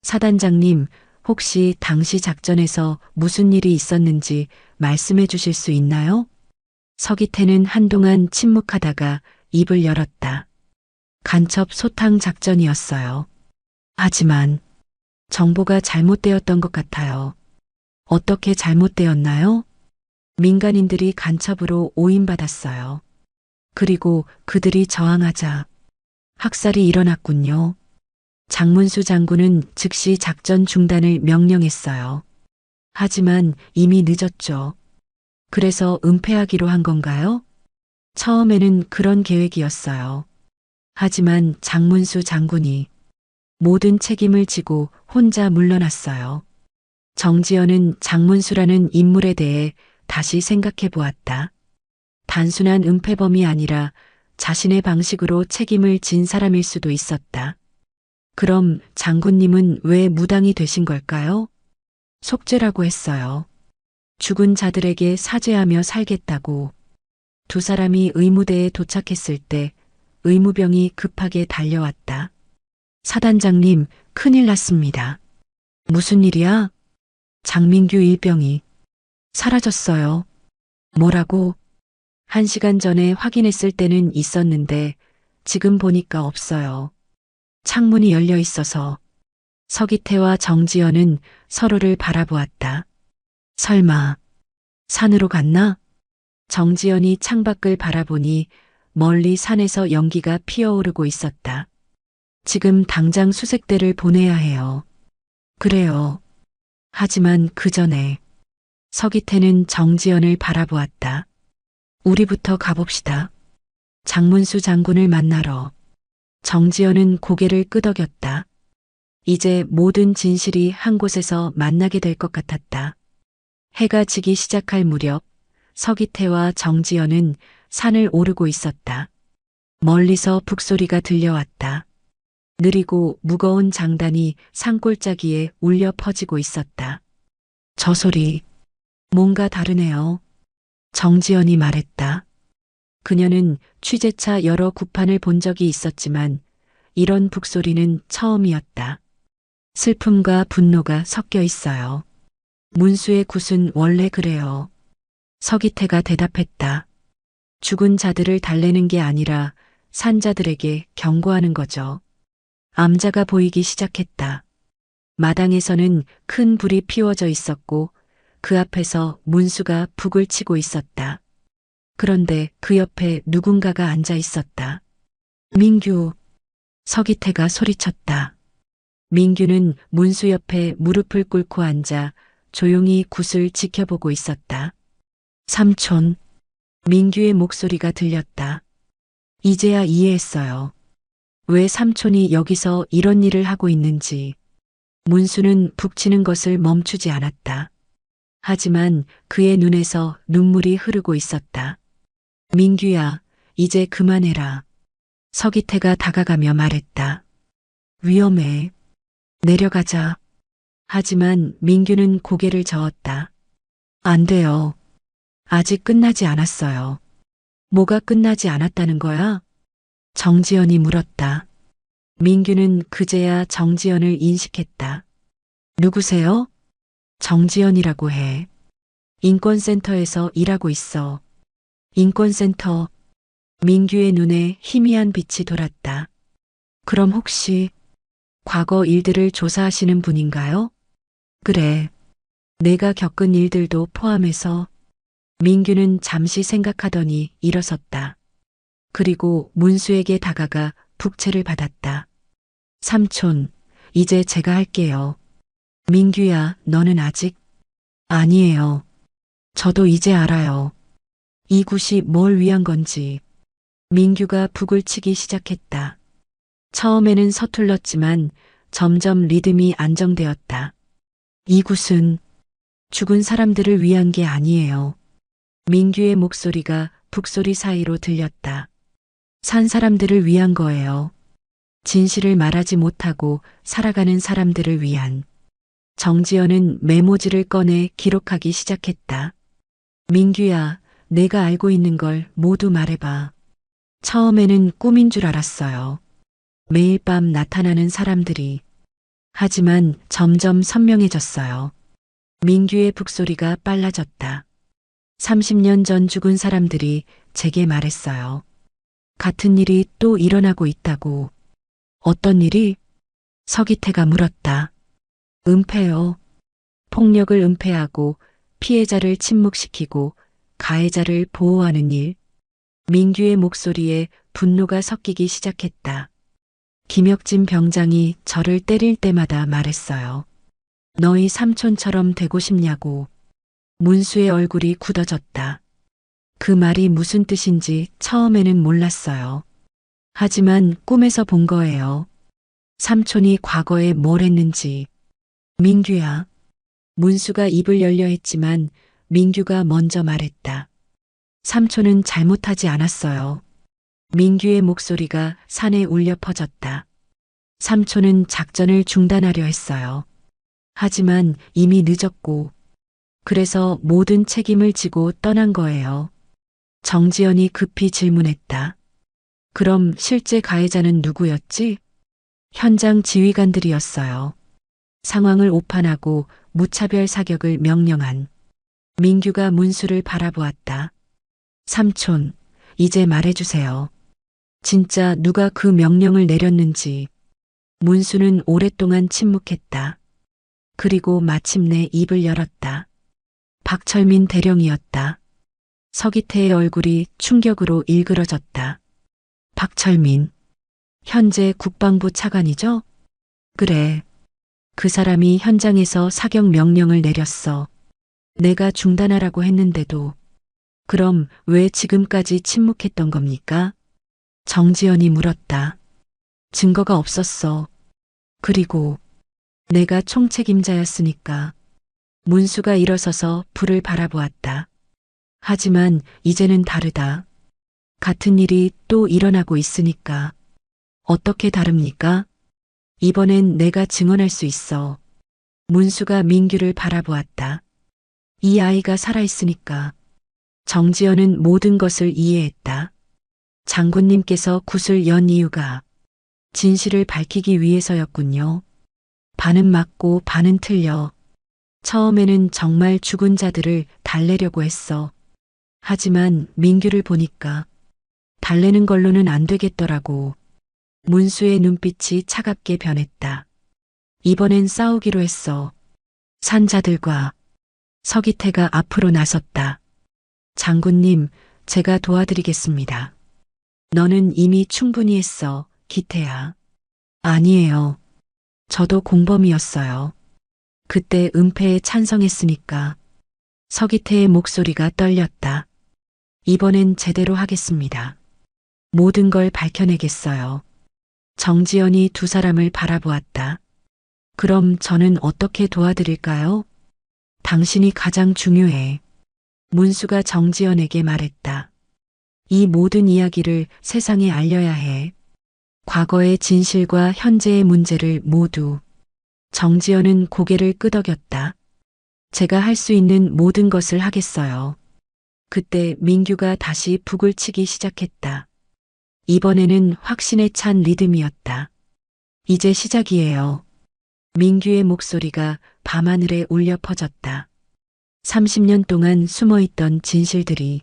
사단장님, 혹시 당시 작전에서 무슨 일이 있었는지 말씀해 주실 수 있나요? 서기태는 한동안 침묵하다가 입을 열었다. 간첩 소탕 작전이었어요. 하지만 정보가 잘못되었던 것 같아요. 어떻게 잘못되었나요? 민간인들이 간첩으로 오인받았어요. 그리고 그들이 저항하자 학살이 일어났군요. 장문수 장군은 즉시 작전 중단을 명령했어요. 하지만 이미 늦었죠. 그래서 은폐하기로 한 건가요? 처음에는 그런 계획이었어요. 하지만 장문수 장군이 모든 책임을 지고 혼자 물러났어요. 정지연은 장문수라는 인물에 대해 다시 생각해 보았다. 단순한 은폐범이 아니라 자신의 방식으로 책임을 진 사람일 수도 있었다. 그럼 장군님은 왜 무당이 되신 걸까요? 속죄라고 했어요. 죽은 자들에게 사죄하며 살겠다고. 두 사람이 의무대에 도착했을 때 의무병이 급하게 달려왔다. 사단장님, 큰일 났습니다. 무슨 일이야? 장민규 일병이 사라졌어요. 뭐라고? 1시간 전에 확인했을 때는 있었는데 지금 보니까 없어요. 창문이 열려 있어서. 서기태와 정지연은 서로를 바라보았다. 설마 산으로 갔나? 정지연이 창밖을 바라보니 멀리 산에서 연기가 피어오르고 있었다. 지금 당장 수색대를 보내야 해요. 그래요. 하지만 그 전에 서기태는 정지연을 바라보았다. 우리부터 가봅시다. 장문수 장군을 만나러. 정지연은 고개를 끄덕였다. 이제 모든 진실이 한 곳에서 만나게 될 것 같았다. 해가 지기 시작할 무렵 서기태와 정지연은 산을 오르고 있었다. 멀리서 북소리가 들려왔다. 느리고 무거운 장단이 산골짜기에 울려 퍼지고 있었다. 저 소리, 뭔가 다르네요. 정지연이 말했다. 그녀는 취재차 여러 구판을 본 적이 있었지만 이런 북소리는 처음이었다. 슬픔과 분노가 섞여 있어요. 문수의 굿은 원래 그래요. 서기태가 대답했다. 죽은 자들을 달래는 게 아니라 산자들에게 경고하는 거죠. 암자가 보이기 시작했다. 마당에서는 큰 불이 피워져 있었고 그 앞에서 문수가 북을 치고 있었다. 그런데 그 옆에 누군가가 앉아 있었다. 민규. 서기태가 소리쳤다. 민규는 문수 옆에 무릎을 꿇고 앉아 조용히 굿을 지켜보고 있었다. 삼촌. 민규의 목소리가 들렸다. 이제야 이해했어요. 왜 삼촌이 여기서 이런 일을 하고 있는지. 문수는 북치는 것을 멈추지 않았다. 하지만 그의 눈에서 눈물이 흐르고 있었다. 민규야, 이제 그만해라. 서기태가 다가가며 말했다. 위험해. 내려가자. 하지만 민규는 고개를 저었다. 안 돼요. 아직 끝나지 않았어요. 뭐가 끝나지 않았다는 거야? 정지연이 물었다. 민규는 그제야 정지연을 인식했다. 누구세요? 정지연이라고 해. 인권센터에서 일하고 있어. 인권센터. 민규의 눈에 희미한 빛이 돌았다. 그럼 혹시 과거 일들을 조사하시는 분인가요? 그래. 내가 겪은 일들도 포함해서. 민규는 잠시 생각하더니 일어섰다. 그리고 문수에게 다가가 북채를 받았다. 삼촌, 이제 제가 할게요. 민규야, 너는 아직? 아니에요. 저도 이제 알아요. 이 굿이 뭘 위한 건지. 민규가 북을 치기 시작했다. 처음에는 서툴렀지만 점점 리듬이 안정되었다. 이 굿은 죽은 사람들을 위한 게 아니에요. 민규의 목소리가 북소리 사이로 들렸다. 산 사람들을 위한 거예요. 진실을 말하지 못하고 살아가는 사람들을 위한. 정지연은 메모지를 꺼내 기록하기 시작했다. 민규야, 내가 알고 있는 걸 모두 말해봐. 처음에는 꿈인 줄 알았어요. 매일 밤 나타나는 사람들이. 하지만 점점 선명해졌어요. 민규의 북소리가 빨라졌다. 30년 전 죽은 사람들이 제게 말했어요. 같은 일이 또 일어나고 있다고. 어떤 일이? 서기태가 물었다. 은폐요. 폭력을 은폐하고 피해자를 침묵시키고 가해자를 보호하는 일. 민규의 목소리에 분노가 섞이기 시작했다. 김혁진 병장이 저를 때릴 때마다 말했어요. 너희 삼촌처럼 되고 싶냐고. 문수의 얼굴이 굳어졌다. 그 말이 무슨 뜻인지 처음에는 몰랐어요. 하지만 꿈에서 본 거예요. 삼촌이 과거에 뭘 했는지. 민규야. 문수가 입을 열려 했지만 민규가 먼저 말했다. 삼촌은 잘못하지 않았어요. 민규의 목소리가 산에 울려 퍼졌다. 삼촌은 작전을 중단하려 했어요. 하지만 이미 늦었고, 그래서 모든 책임을 지고 떠난 거예요. 정지연이 급히 질문했다. 그럼 실제 가해자는 누구였지? 현장 지휘관들이었어요. 상황을 오판하고 무차별 사격을 명령한. 민규가 문수를 바라보았다. 삼촌, 이제 말해주세요. 진짜 누가 그 명령을 내렸는지. 문수는 오랫동안 침묵했다. 그리고 마침내 입을 열었다. 박철민 대령이었다. 서기태의 얼굴이 충격으로 일그러졌다. 박철민. 현재 국방부 차관이죠? 그래. 그 사람이 현장에서 사격 명령을 내렸어. 내가 중단하라고 했는데도. 그럼 왜 지금까지 침묵했던 겁니까? 정지연이 물었다. 증거가 없었어. 그리고 내가 총책임자였으니까. 문수가 일어서서 불을 바라보았다. 하지만 이제는 다르다. 같은 일이 또 일어나고 있으니까. 어떻게 다릅니까? 이번엔 내가 증언할 수 있어. 문수가 민규를 바라보았다. 이 아이가 살아있으니까. 정지연은 모든 것을 이해했다. 장군님께서 굿을 연 이유가 진실을 밝히기 위해서였군요. 반은 맞고 반은 틀려. 처음에는 정말 죽은 자들을 달래려고 했어. 하지만 민규를 보니까 달래는 걸로는 안 되겠더라고. 문수의 눈빛이 차갑게 변했다. 이번엔 싸우기로 했어. 산자들과. 서기태가 앞으로 나섰다. 장군님, 제가 도와드리겠습니다. 너는 이미 충분히 했어, 기태야. 아니에요. 저도 공범이었어요. 그때 은폐에 찬성했으니까. 서기태의 목소리가 떨렸다. 이번엔 제대로 하겠습니다. 모든 걸 밝혀내겠어요. 정지연이 두 사람을 바라보았다. 그럼 저는 어떻게 도와드릴까요? 당신이 가장 중요해. 문수가 정지연에게 말했다. 이 모든 이야기를 세상에 알려야 해. 과거의 진실과 현재의 문제를 모두. 정지연은 고개를 끄덕였다. 제가 할 수 있는 모든 것을 하겠어요. 그때 민규가 다시 북을 치기 시작했다. 이번에는 확신에 찬 리듬이었다. 이제 시작이에요. 민규의 목소리가 밤하늘에 울려 퍼졌다. 30년 동안 숨어있던 진실들이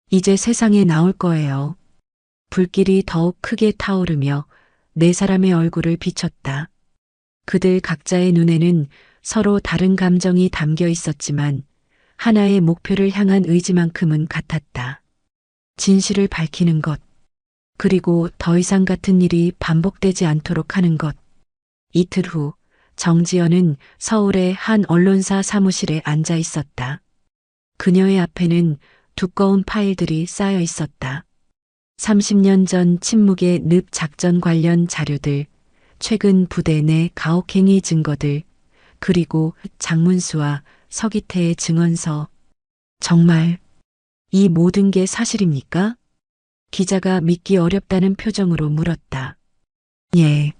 이제 세상에 나올 거예요. 불길이 더욱 크게 타오르며 네 사람의 얼굴을 비췄다. 그들 각자의 눈에는 서로 다른 감정이 담겨 있었지만 하나의 목표를 향한 의지만큼은 같았다. 진실을 밝히는 것. 그리고 더 이상 같은 일이 반복되지 않도록 하는 것. 이틀 후 정지연은 서울의 한 언론사 사무실에 앉아 있었다. 그녀의 앞에는 두꺼운 파일들이 쌓여 있었다. 30년 전 침묵의 늪 작전 관련 자료들, 최근 부대 내 가혹행위 증거들, 그리고 장문수와 서기태의 증언서. 정말 이 모든 게 사실입니까? 기자가 믿기 어렵다는 표정으로 물었다. 예.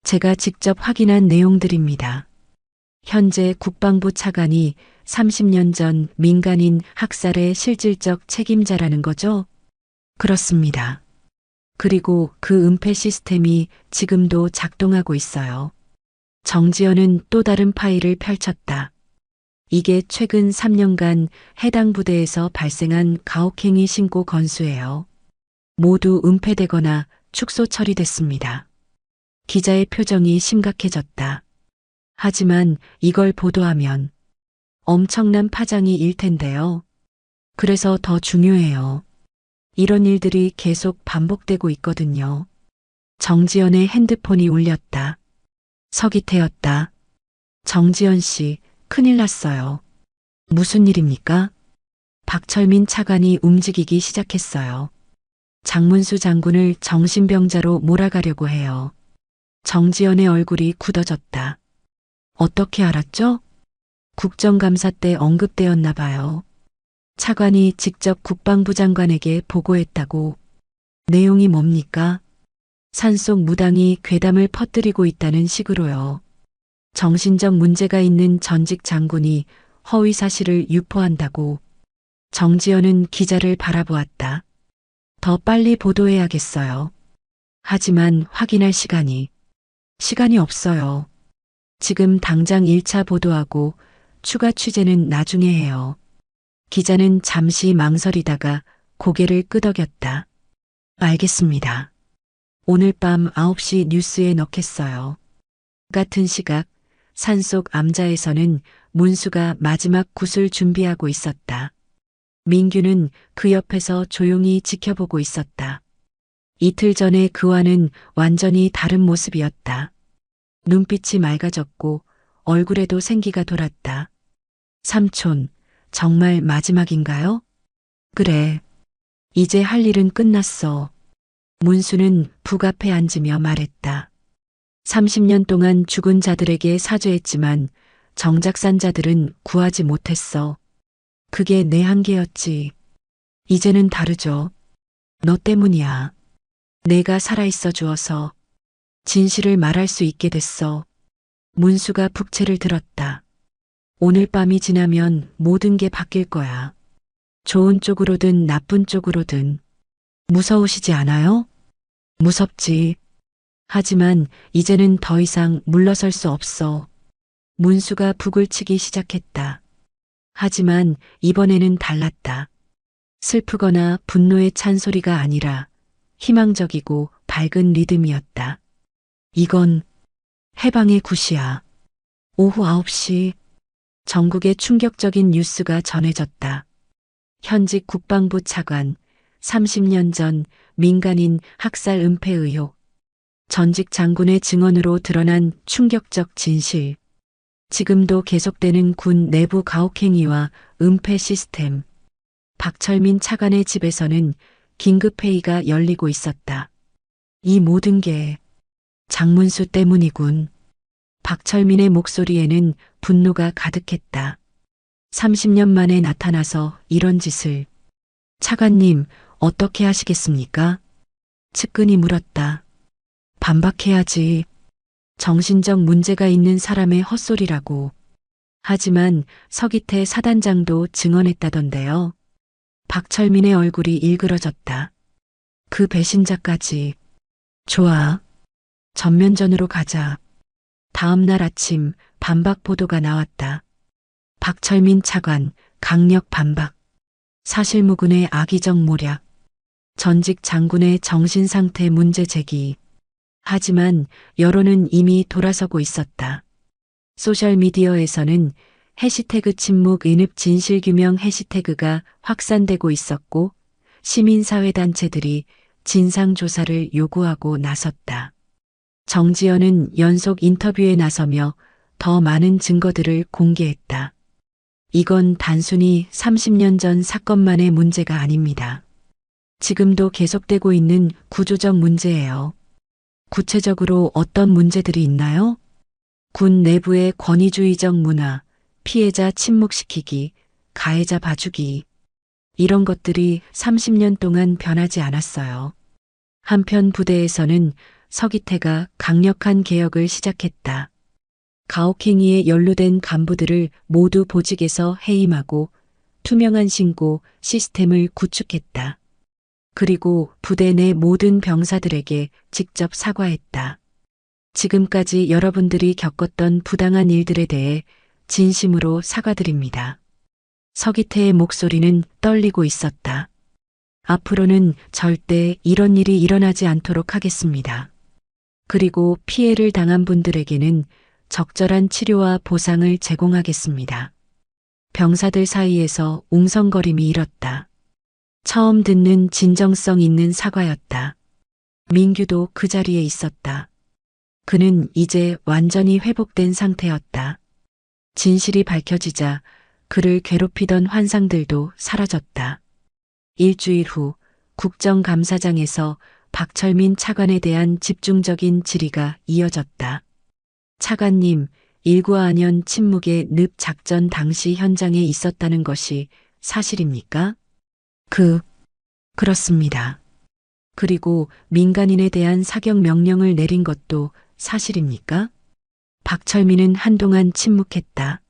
제가 직접 확인한 내용들입니다. 현재 국방부 차관이 30년 전 민간인 학살의 실질적 책임자라는 거죠? 그렇습니다. 그리고 그 은폐 시스템이 지금도 작동하고 있어요. 정지연은 또 다른 파일을 펼쳤다. 이게 최근 3년간 해당 부대에서 발생한 가혹행위 신고 건수예요. 모두 은폐되거나 축소 처리됐습니다. 기자의 표정이 심각해졌다. 하지만 이걸 보도하면 엄청난 파장이 일 텐데요. 그래서 더 중요해요. 이런 일들이 계속 반복되고 있거든요. 정지연의 핸드폰이 울렸다. 서기태였다. 정지연 씨, 큰일 났어요. 무슨 일입니까? 박철민 차관이 움직이기 시작했어요. 장문수 장군을 정신병자로 몰아가려고 해요. 정지연의 얼굴이 굳어졌다. 어떻게 알았죠? 국정감사 때 언급되었나 봐요. 차관이 직접 국방부 장관에게 보고했다고. 내용이 뭡니까? 산속 무당이 괴담을 퍼뜨리고 있다는 식으로요. 정신적 문제가 있는 전직 장군이 허위 사실을 유포한다고. 정지연은 기자를 바라보았다. 더 빨리 보도해야겠어요. 하지만 확인할 시간이 없어요. 지금 당장 1차 보도하고 추가 취재는 나중에 해요. 기자는 잠시 망설이다가 고개를 끄덕였다. 알겠습니다. 오늘 밤 9시 뉴스에 넣겠어요. 같은 시각 산속 암자에서는 문수가 마지막 굿을 준비하고 있었다. 민규는 그 옆에서 조용히 지켜보고 있었다. 이틀 전에 그와는 완전히 다른 모습이었다. 눈빛이 맑아졌고 얼굴에도 생기가 돌았다. 삼촌, 정말 마지막인가요? 그래. 이제 할 일은 끝났어. 문수는 북 앞에 앉으며 말했다. 30년 동안 죽은 자들에게 사죄했지만 정작 산 자들은 구하지 못했어. 그게 내 한계였지. 이제는 다르죠. 너 때문이야. 내가 살아있어 주어서 진실을 말할 수 있게 됐어. 문수가 북채를 들었다. 오늘 밤이 지나면 모든 게 바뀔 거야. 좋은 쪽으로든 나쁜 쪽으로든. 무서우시지 않아요? 무섭지. 하지만 이제는 더 이상 물러설 수 없어. 문수가 북을 치기 시작했다. 하지만 이번에는 달랐다. 슬프거나 분노의 찬소리가 아니라 희망적이고 밝은 리듬이었다. 이건 해방의 굿이야. 오후 9시 전국에 충격적인 뉴스가 전해졌다. 현직 국방부 차관, 30년 전 민간인 학살 은폐 의혹. 전직 장군의 증언으로 드러난 충격적 진실. 지금도 계속되는 군 내부 가혹행위와 은폐 시스템. 박철민 차관의 집에서는 긴급회의가 열리고 있었다. 이 모든 게 장문수 때문이군. 박철민의 목소리에는 분노가 가득했다. 30년 만에 나타나서 이런 짓을. 차관님, 어떻게 하시겠습니까? 측근이 물었다. 반박해야지. 정신적 문제가 있는 사람의 헛소리라고. 하지만 서기태 사단장도 증언했다던데요. 박철민의 얼굴이 일그러졌다. 그 배신자까지. 좋아. 전면전으로 가자. 다음 날 아침 반박 보도가 나왔다. 박철민 차관 강력 반박. 사실무근의 악의적 모략. 전직 장군의 정신상태 문제 제기. 하지만 여론은 이미 돌아서고 있었다. 소셜미디어에서는 해시태그 침묵 인읍 진실규명 해시태그가 확산되고 있었고 시민사회단체들이 진상조사를 요구하고 나섰다. 정지연은 연속 인터뷰에 나서며 더 많은 증거들을 공개했다. 이건 단순히 30년 전 사건만의 문제가 아닙니다. 지금도 계속되고 있는 구조적 문제예요. 구체적으로 어떤 문제들이 있나요? 군 내부의 권위주의적 문화, 피해자 침묵시키기, 가해자 봐주기. 이런 것들이 30년 동안 변하지 않았어요. 한편 부대에서는 서기태가 강력한 개혁을 시작했다. 가혹행위에 연루된 간부들을 모두 보직에서 해임하고 투명한 신고 시스템을 구축했다. 그리고 부대 내 모든 병사들에게 직접 사과했다. 지금까지 여러분들이 겪었던 부당한 일들에 대해 진심으로 사과드립니다. 서기태의 목소리는 떨리고 있었다. 앞으로는 절대 이런 일이 일어나지 않도록 하겠습니다. 그리고 피해를 당한 분들에게는 적절한 치료와 보상을 제공하겠습니다. 병사들 사이에서 웅성거림이 일었다. 처음 듣는 진정성 있는 사과였다. 민규도 그 자리에 있었다. 그는 이제 완전히 회복된 상태였다. 진실이 밝혀지자 그를 괴롭히던 환상들도 사라졌다. 일주일 후 국정감사장에서 박철민 차관에 대한 집중적인 질의가 이어졌다. 차관님, 일구아년 침묵의 늪 작전 당시 현장에 있었다는 것이 사실입니까? 그렇습니다. 그리고 민간인에 대한 사격 명령을 내린 것도 사실입니까? 박철민은 한동안 침묵했다.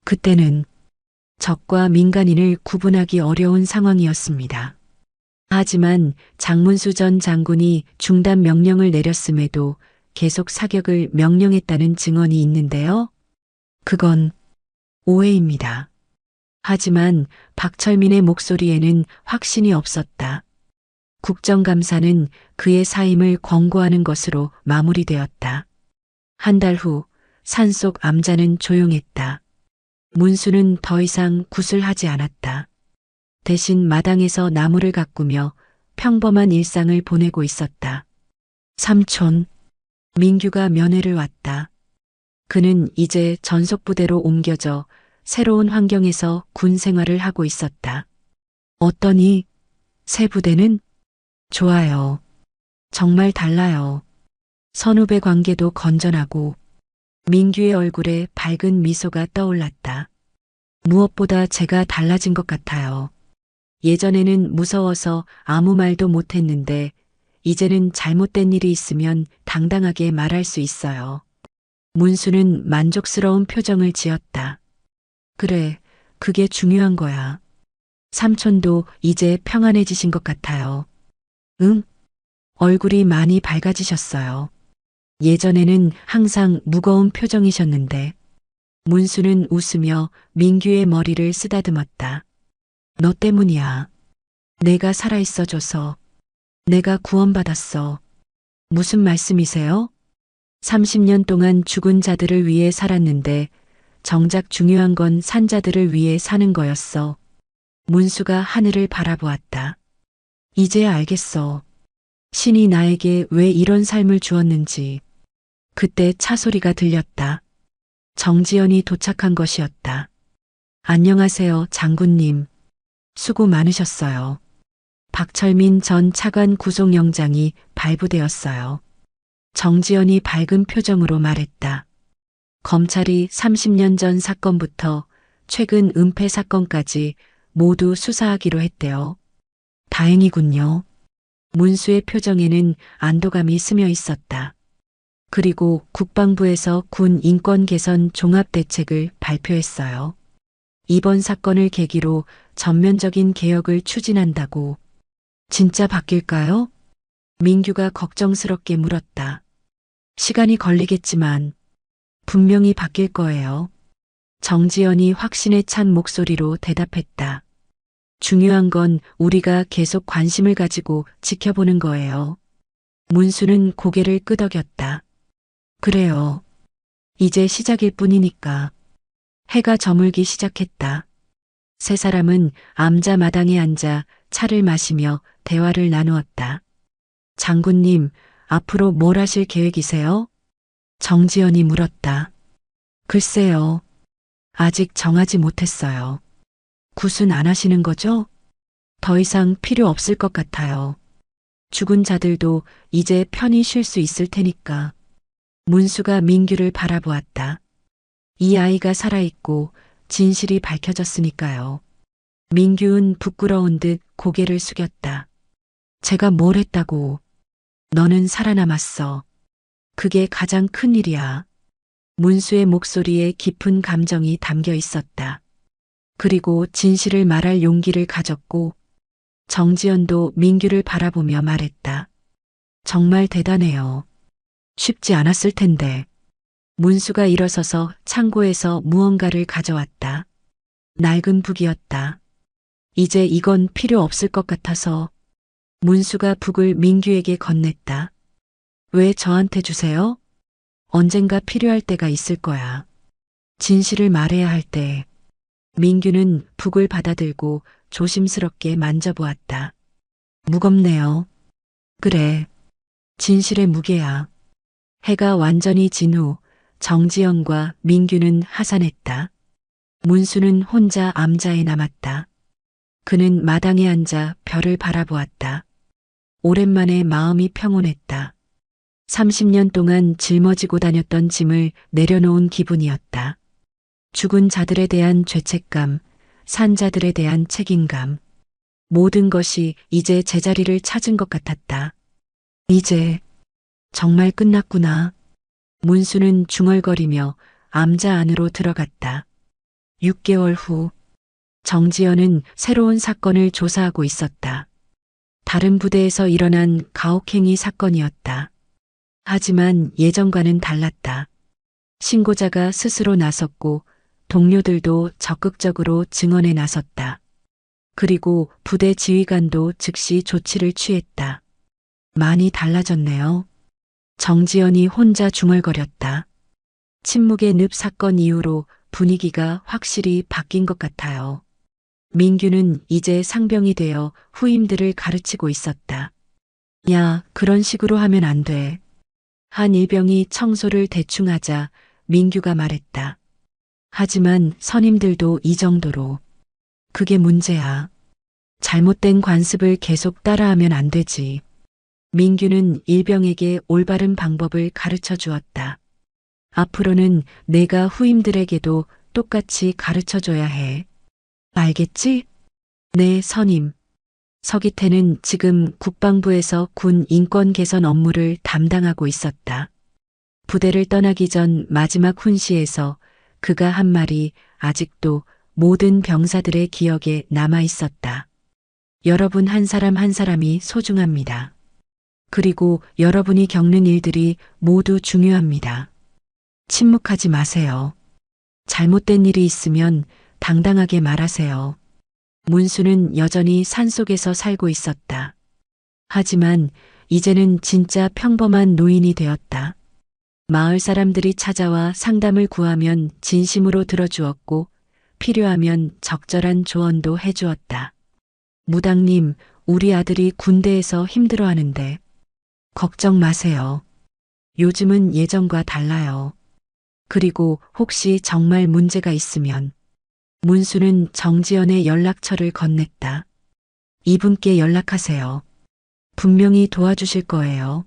그때는 적과 민간인을 구분하기 어려운 상황이었습니다. 하지만 장문수 전 장군이 중단 명령을 내렸음에도 계속 사격을 명령했다는 증언이 있는데요. 그건 오해입니다. 하지만 박철민의 목소리에는 확신이 없었다. 국정감사는 그의 사임을 권고하는 것으로 마무리되었다. 한 달 후 산속 암자는 조용했다. 문수는 더 이상 굿을 하지 않았다. 대신 마당에서 나무를 가꾸며 평범한 일상을 보내고 있었다. 삼촌, 민규가 면회를 왔다. 그는 이제 전속부대로 옮겨져 새로운 환경에서 군 생활을 하고 있었다. 어떠니? 새 부대는? 좋아요. 정말 달라요. 선후배 관계도 건전하고 민규의 얼굴에 밝은 미소가 떠올랐다. 무엇보다 제가 달라진 것 같아요. 예전에는 무서워서 아무 말도 못했는데 이제는 잘못된 일이 있으면 당당하게 말할 수 있어요. 문수는 만족스러운 표정을 지었다. 그래, 그게 중요한 거야. 삼촌도 이제 평안해지신 것 같아요. 응? 얼굴이 많이 밝아지셨어요. 예전에는 항상 무거운 표정이셨는데 문수는 웃으며 민규의 머리를 쓰다듬었다. 너 때문이야. 내가 살아있어줘서. 내가 구원받았어. 무슨 말씀이세요? 30년 동안 죽은 자들을 위해 살았는데 정작 중요한 건 산 자들을 위해 사는 거였어. 문수가 하늘을 바라보았다. 이제야 알겠어. 신이 나에게 왜 이런 삶을 주었는지. 그때 차 소리가 들렸다. 정지연이 도착한 것이었다. 안녕하세요, 장군님. 수고 많으셨어요. 박철민 전 차관 구속영장이 발부되었어요. 정지연이 밝은 표정으로 말했다. 검찰이 30년 전 사건부터 최근 은폐 사건까지 모두 수사하기로 했대요. 다행이군요. 문수의 표정에는 안도감이 스며 있었다. 그리고 국방부에서 군 인권 개선 종합대책을 발표했어요. 이번 사건을 계기로 전면적인 개혁을 추진한다고. 진짜 바뀔까요? 민규가 걱정스럽게 물었다. 시간이 걸리겠지만 분명히 바뀔 거예요. 정지연이 확신에 찬 목소리로 대답했다. 중요한 건 우리가 계속 관심을 가지고 지켜보는 거예요. 문수는 고개를 끄덕였다. 그래요. 이제 시작일 뿐이니까. 해가 저물기 시작했다. 세 사람은 암자 마당에 앉아 차를 마시며 대화를 나누었다. 장군님, 앞으로 뭘 하실 계획이세요? 정지연이 물었다. 글쎄요. 아직 정하지 못했어요. 굿은 안 하시는 거죠? 더 이상 필요 없을 것 같아요. 죽은 자들도 이제 편히 쉴 수 있을 테니까. 문수가 민규를 바라보았다. 이 아이가 살아있고 진실이 밝혀졌으니까요. 민규는 부끄러운 듯 고개를 숙였다. 제가 뭘 했다고. 너는 살아남았어. 그게 가장 큰 일이야. 문수의 목소리에 깊은 감정이 담겨 있었다. 그리고 진실을 말할 용기를 가졌고 정지연도 민규를 바라보며 말했다. 정말 대단해요. 쉽지 않았을 텐데. 문수가 일어서서 창고에서 무언가를 가져왔다. 낡은 북이었다. 이제 이건 필요 없을 것 같아서 문수가 북을 민규에게 건넸다. 왜 저한테 주세요? 언젠가 필요할 때가 있을 거야. 진실을 말해야 할 때. 민규는 북을 받아들고 조심스럽게 만져보았다. 무겁네요. 그래. 진실의 무게야. 해가 완전히 진 후 정지연과 민규는 하산했다. 문수는 혼자 암자에 남았다. 그는 마당에 앉아 별을 바라보았다. 오랜만에 마음이 평온했다. 30년 동안 짊어지고 다녔던 짐을 내려놓은 기분이었다. 죽은 자들에 대한 죄책감, 산 자들에 대한 책임감. 모든 것이 이제 제자리를 찾은 것 같았다. 이제 정말 끝났구나. 문수는 중얼거리며 암자 안으로 들어갔다. 6개월 후 정지연은 새로운 사건을 조사하고 있었다. 다른 부대에서 일어난 가혹행위 사건이었다. 하지만 예전과는 달랐다. 신고자가 스스로 나섰고 동료들도 적극적으로 증언에 나섰다. 그리고 부대 지휘관도 즉시 조치를 취했다. 많이 달라졌네요. 정지연이 혼자 중얼거렸다. 침묵의 늪 사건 이후로 분위기가 확실히 바뀐 것 같아요. 민규는 이제 상병이 되어 후임들을 가르치고 있었다. 야, 그런 식으로 하면 안 돼. 한 일병이 청소를 대충 하자 민규가 말했다. 하지만 선임들도 이 정도로. 그게 문제야. 잘못된 관습을 계속 따라하면 안 되지. 민규는 일병에게 올바른 방법을 가르쳐 주었다. 앞으로는 내가 후임들에게도 똑같이 가르쳐 줘야 해. 알겠지? 네, 선임. 서기태는 지금 국방부에서 군 인권 개선 업무를 담당하고 있었다. 부대를 떠나기 전 마지막 훈시에서 그가 한 말이 아직도 모든 병사들의 기억에 남아 있었다. 여러분 한 사람 한 사람이 소중합니다. 그리고 여러분이 겪는 일들이 모두 중요합니다. 침묵하지 마세요. 잘못된 일이 있으면 당당하게 말하세요. 문수는 여전히 산속에서 살고 있었다. 하지만 이제는 진짜 평범한 노인이 되었다. 마을 사람들이 찾아와 상담을 구하면 진심으로 들어주었고 필요하면 적절한 조언도 해주었다. 무당님, 우리 아들이 군대에서 힘들어하는데 걱정 마세요. 요즘은 예전과 달라요. 그리고 혹시 정말 문제가 있으면 문수는 정지연의 연락처를 건넸다. 이분께 연락하세요. 분명히 도와주실 거예요.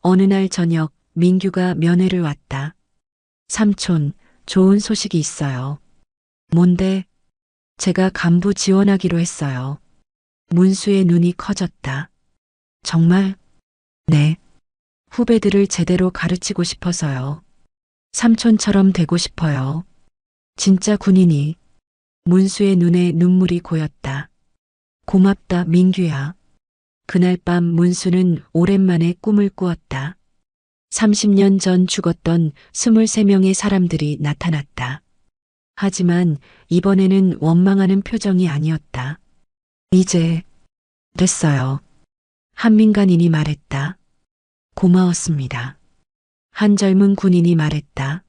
어느 날 저녁 민규가 면회를 왔다. 삼촌, 좋은 소식이 있어요. 뭔데? 제가 간부 지원하기로 했어요. 문수의 눈이 커졌다. 정말? 네. 후배들을 제대로 가르치고 싶어서요. 삼촌처럼 되고 싶어요. 진짜 군인이. 문수의 눈에 눈물이 고였다. 고맙다, 민규야. 그날 밤 문수는 오랜만에 꿈을 꾸었다. 30년 전 죽었던 23명의 사람들이 나타났다. 하지만 이번에는 원망하는 표정이 아니었다. 이제 됐어요. 한민간인이 말했다. 고마웠습니다. 한 젊은 군인이 말했다.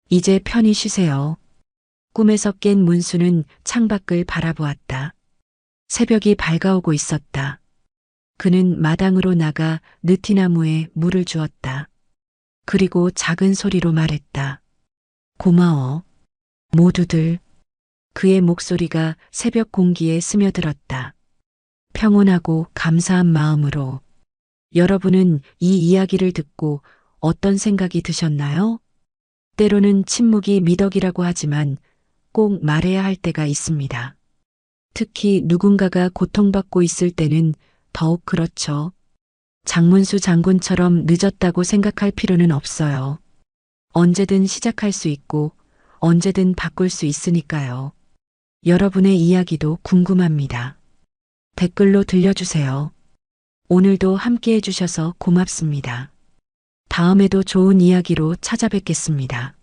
이제 편히 쉬세요. 꿈에서 깬 문수는 창밖을 바라보았다. 새벽이 밝아오고 있었다. 그는 마당으로 나가 느티나무에 물을 주었다. 그리고 작은 소리로 말했다. 고마워. 모두들. 그의 목소리가 새벽 공기에 스며들었다. 평온하고 감사한 마음으로. 여러분은 이 이야기를 듣고 어떤 생각이 드셨나요? 때로는 침묵이 미덕이라고 하지만 꼭 말해야 할 때가 있습니다. 특히 누군가가 고통받고 있을 때는 더욱 그렇죠. 장문수 장군처럼 늦었다고 생각할 필요는 없어요. 언제든 시작할 수 있고 언제든 바꿀 수 있으니까요. 여러분의 이야기도 궁금합니다. 댓글로 들려주세요. 오늘도 함께 해주셔서 고맙습니다. 다음에도 좋은 이야기로 찾아뵙겠습니다.